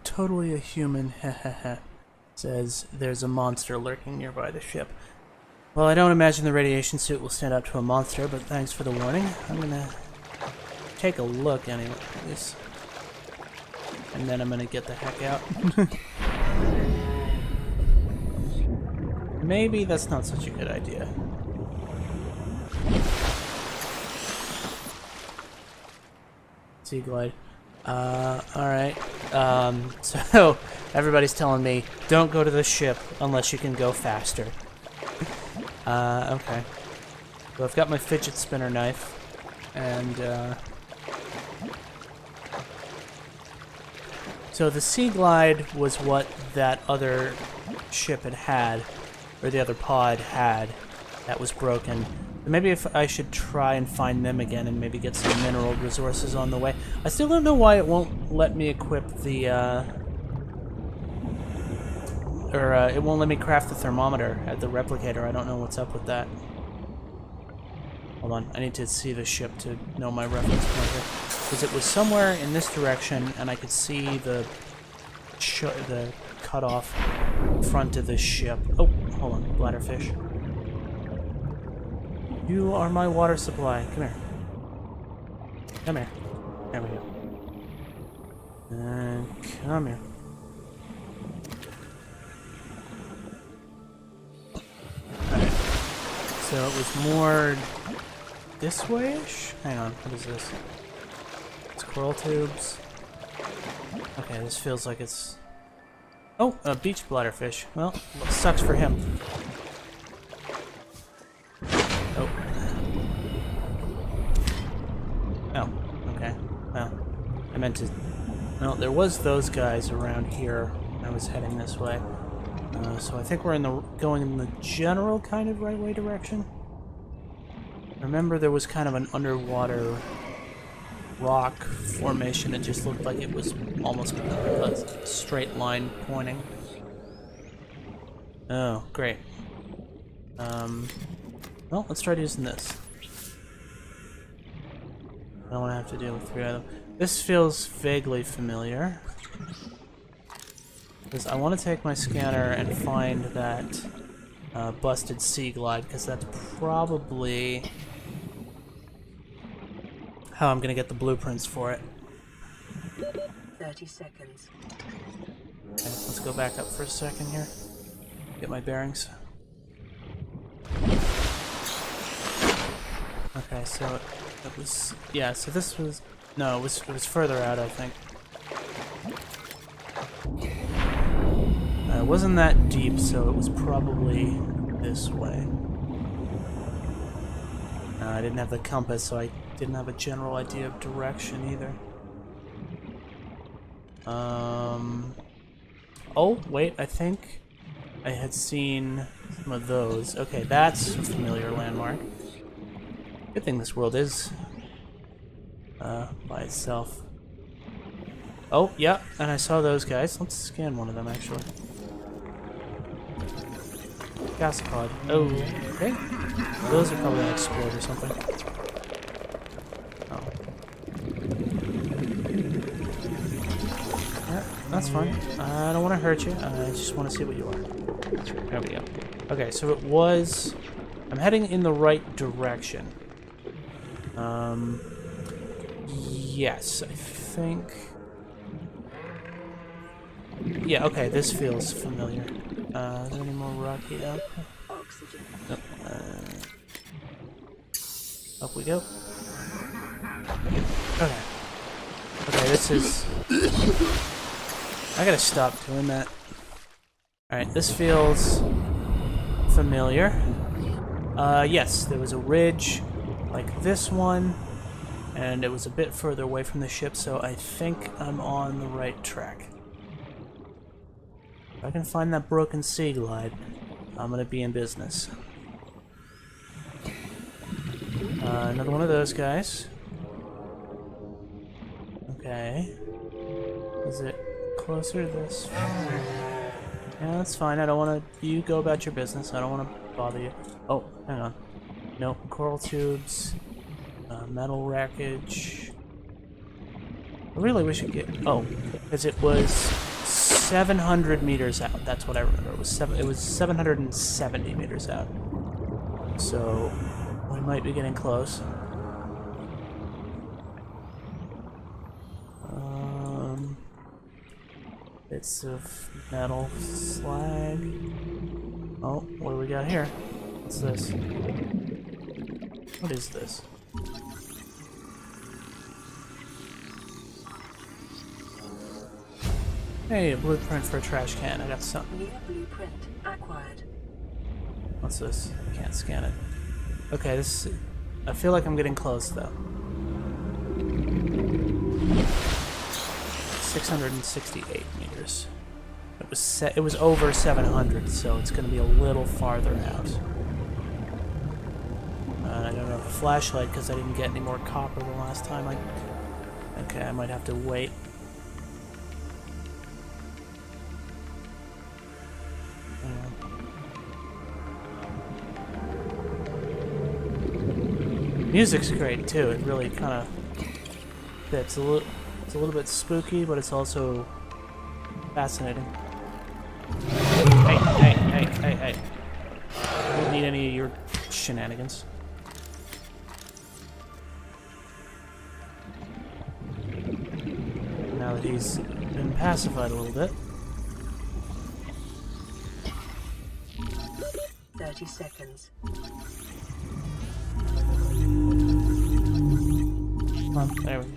Totally a human, hehehe. Says there's a monster lurking nearby the ship. Well, I don't imagine the radiation suit will stand up to a monster, but thanks for the warning. I'm gonna take a look anyways. And then I'm gonna get the heck out. Maybe that's not such a good idea. Sea glide. Alright. So everybody's telling me, don't go to the ship unless you can go faster. Okay. So I've got my fidget spinner knife, and so the Sea Glide was what that other ship had, or the other pod had, that was broken. Maybe if I should try and find them again and maybe get some mineral resources on the way. I still don't know why it won't let me equip the, it won't let me craft the thermometer at the replicator. I don't know what's up with that. Hold on, I need to see the ship to know my reference point here. Because it was somewhere in this direction, and I could see the cut-off front of the ship. Oh, hold on, bladderfish. You are my water supply. Come here. Come here. There we go. And come here. Alright. So it was more this way-ish? Hang on, what is this? It's coral tubes. Okay, this feels like it's... Oh, a beach bladderfish. Well, sucks for him. Oh. Oh, okay. Well, I meant to... Well, there was those guys around here when I was heading this way. So I think we're going in the general kind of right way direction. Remember there was kind of an underwater rock formation. It just looked like it was almost a straight line pointing. Oh, great. Well, let's try using this. I don't want to have to deal with 3 of them. This feels vaguely familiar. Because I want to take my scanner and find that busted Sea Glide, because that's probably how I'm going to get the blueprints for it. 30 seconds. Okay, let's go back up for a second here. Get my bearings. Okay, so it was... Yeah, so this was... No, it was further out, I think. It wasn't that deep, so it was probably this way. I didn't have the compass, so I didn't have a general idea of direction either. Oh, wait, I think I had seen some of those. Okay, that's a familiar landmark. Good thing this world is by itself. Oh, yeah, and I saw those guys. Let's scan one of them, actually. Gas pod. Oh, okay. Those are probably gonna explode or something. Oh. Yeah, that's fine. I don't want to hurt you. I just want to see what you are. There we go. Okay, so it was... I'm heading in the right direction. Yes, I think... Yeah, okay, this feels familiar. Is there any more rocky up? Oxygen. Nope. Up we go. Okay. Okay, this is... I gotta stop doing that. Alright, this feels familiar. Yes, there was a ridge like this one, and it was a bit further away from the ship, so I think I'm on the right track. If I can find that broken Sea Glide, I'm gonna be in business. Another one of those guys. Okay. Is it closer to this? Yeah, that's fine. I don't want to... You go about your business. I don't want to bother you. Oh, hang on. Nope. Coral tubes. Metal wreckage. I really wish I could get... Oh, because it was 700 meters out. That's what I remember. It was 770 meters out. So we might be getting close. Bits of metal slag. Oh, what do we got here? What's this? What is this? Hey, a blueprint for a trash can. I got something. New blueprint acquired. What's this? Can't scan it. Okay, this. I feel like I'm getting close though. 668 meters. It was over 700, so it's going to be a little farther out. I don't have a flashlight because I didn't get any more copper the last time. Okay, I might have to wait. Music's great too. It really kind of fits. It's a little bit spooky, but it's also fascinating. Hey! I don't need any of your shenanigans. Now that he's been pacified a little bit. 30 seconds. Come on, there we go.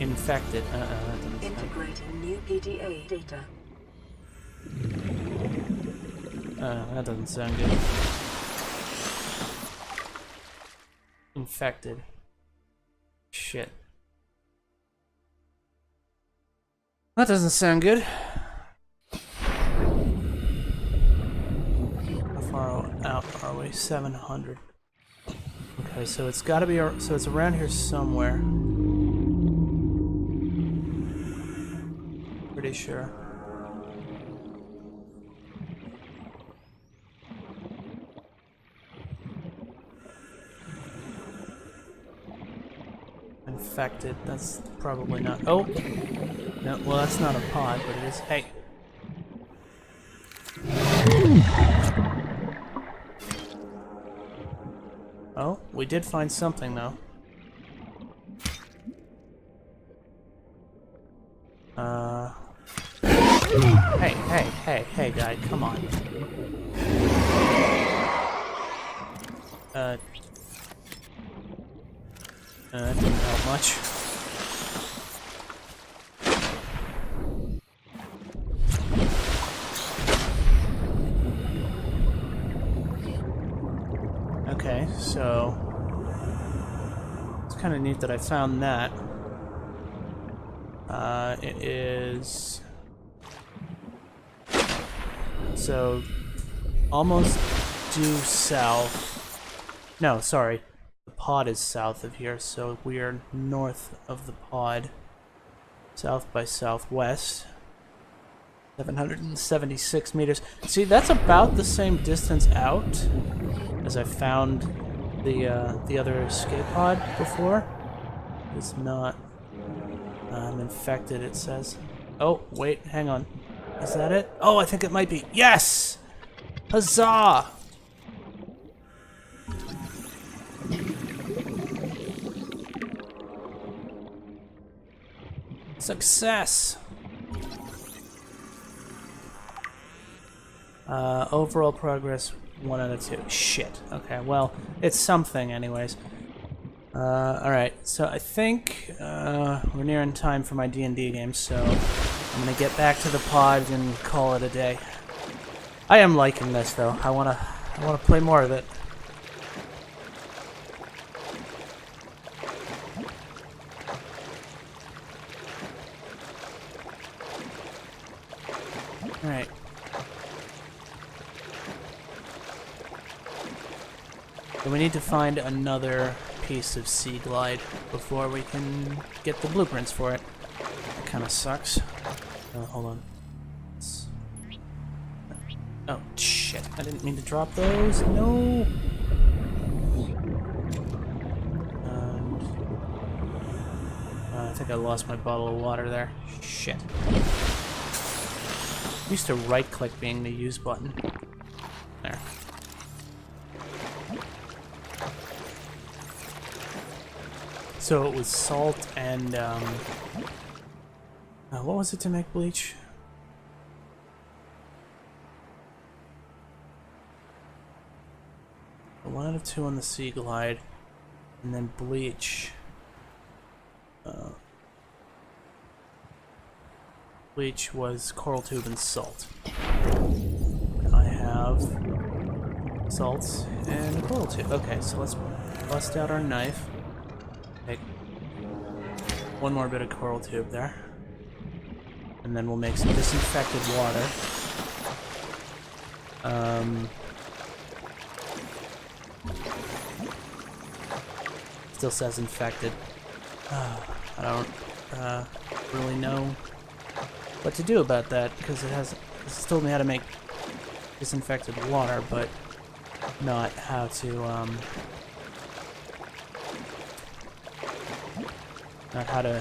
Infected. That didn't sound. Integrating new PDA data. That doesn't sound good. Infected. Shit. That doesn't sound good. How far out are we? 700. Okay, so it's got to be. So it's around here somewhere. Pretty sure. Infected. That's probably not. Oh! No, well, that's not a pod, but it is. Hey! Oh, we did find something, though. Hey, guy, come on. That didn't help much. Okay, so it's kind of neat that I found that. It is so almost due south. No, sorry. The pod is south of here, so we are north of the pod. South by southwest. 776 meters. See, that's about the same distance out as I found the other escape pod before. It's not. I'm infected, it says. Oh, wait, hang on. Is that it? Oh, I think it might be. Yes! Huzzah! Success! Overall progress 1 out of 2. Shit. Okay, well, it's something anyways. Alright, so I think we're nearing time for my D&D game, so I'm gonna get back to the pod and call it a day. I am liking this though. I wanna play more of it. Alright. So we need to find another piece of Sea Glide before we can get the blueprints for it. That kind of sucks. Hold on. Oh, shit. I didn't mean to drop those. No! And, I think I lost my bottle of water there. Shit. I used to right-click being the use button. There. So it was salt and, what was it to make bleach? A 1 out of 2 on the Sea Glide, and then bleach. Bleach was coral tube and salt. I have salts, and a coral tube. Okay, so let's bust out our knife. Take one more bit of coral tube there. And then we'll make some disinfected water. Still says infected. I don't really know what to do about that, because it's told me how to make disinfected water, but not how to not how to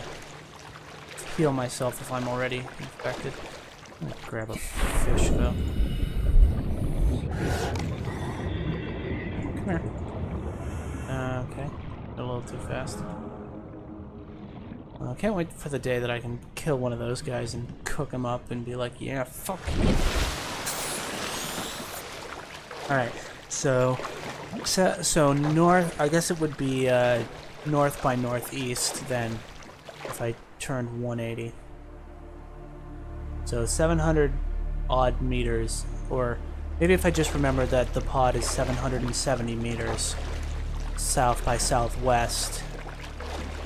heal myself if I'm already infected. I'm gonna grab a fish though. Come here. Okay, a little too fast. I can't wait for the day that I can kill one of those guys and cook him up and be like, yeah, fuck you. Alright, so north, I guess it would be north by northeast then if I turned 180. So 700 odd meters, or maybe if I just remember that the pod is 770 meters south by southwest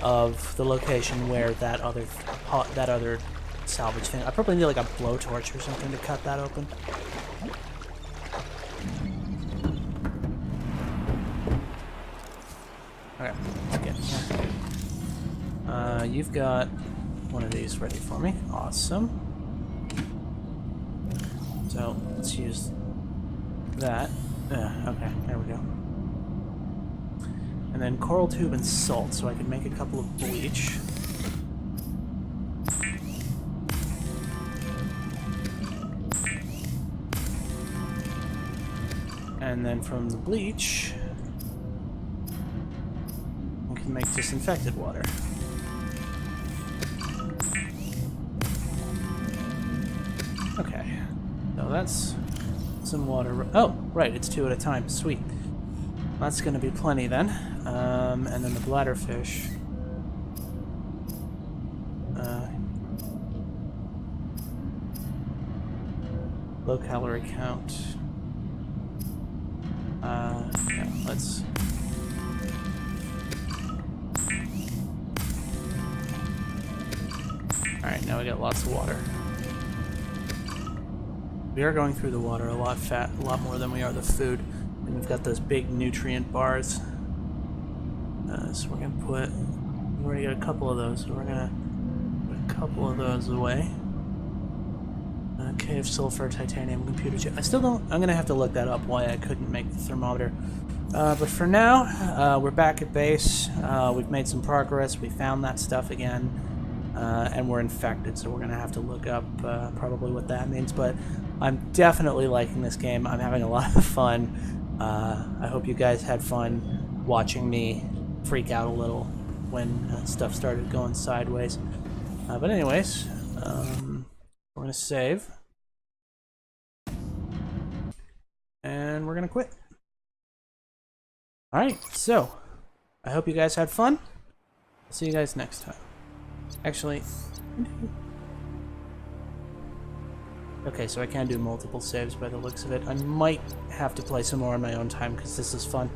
of the location where that other salvage thing. I probably need like a blowtorch or something to cut that open. Okay, let's get here. You've got one of these ready for me. Awesome. So let's use that. Okay, there we go. And then coral tube and salt, so I can make a couple of bleach. And then from the bleach, we can make disinfected water. Okay, so that's some water. Oh, right, it's 2 at a time. Sweet. That's going to be plenty then. And then the bladderfish. Low calorie count. Yeah, let's. Alright, now we got lots of water. We are going through the water a lot more than we are the food. And we've got those big nutrient bars. So we're gonna put. We already got a couple of those, so we're gonna put a couple of those away. Cave sulfur, titanium, computer chip. I still don't. I'm gonna have to look that up. Why I couldn't make the thermometer. But for now, we're back at base. We've made some progress. We found that stuff again, and we're infected. So we're gonna have to look up probably what that means. But I'm definitely liking this game. I'm having a lot of fun. I hope you guys had fun watching me freak out a little when stuff started going sideways. But anyways, we're gonna save. And we're gonna quit. Alright, so I hope you guys had fun. I'll see you guys next time. Actually, okay, so I can do multiple saves by the looks of it. I might have to play some more on my own time because this is fun.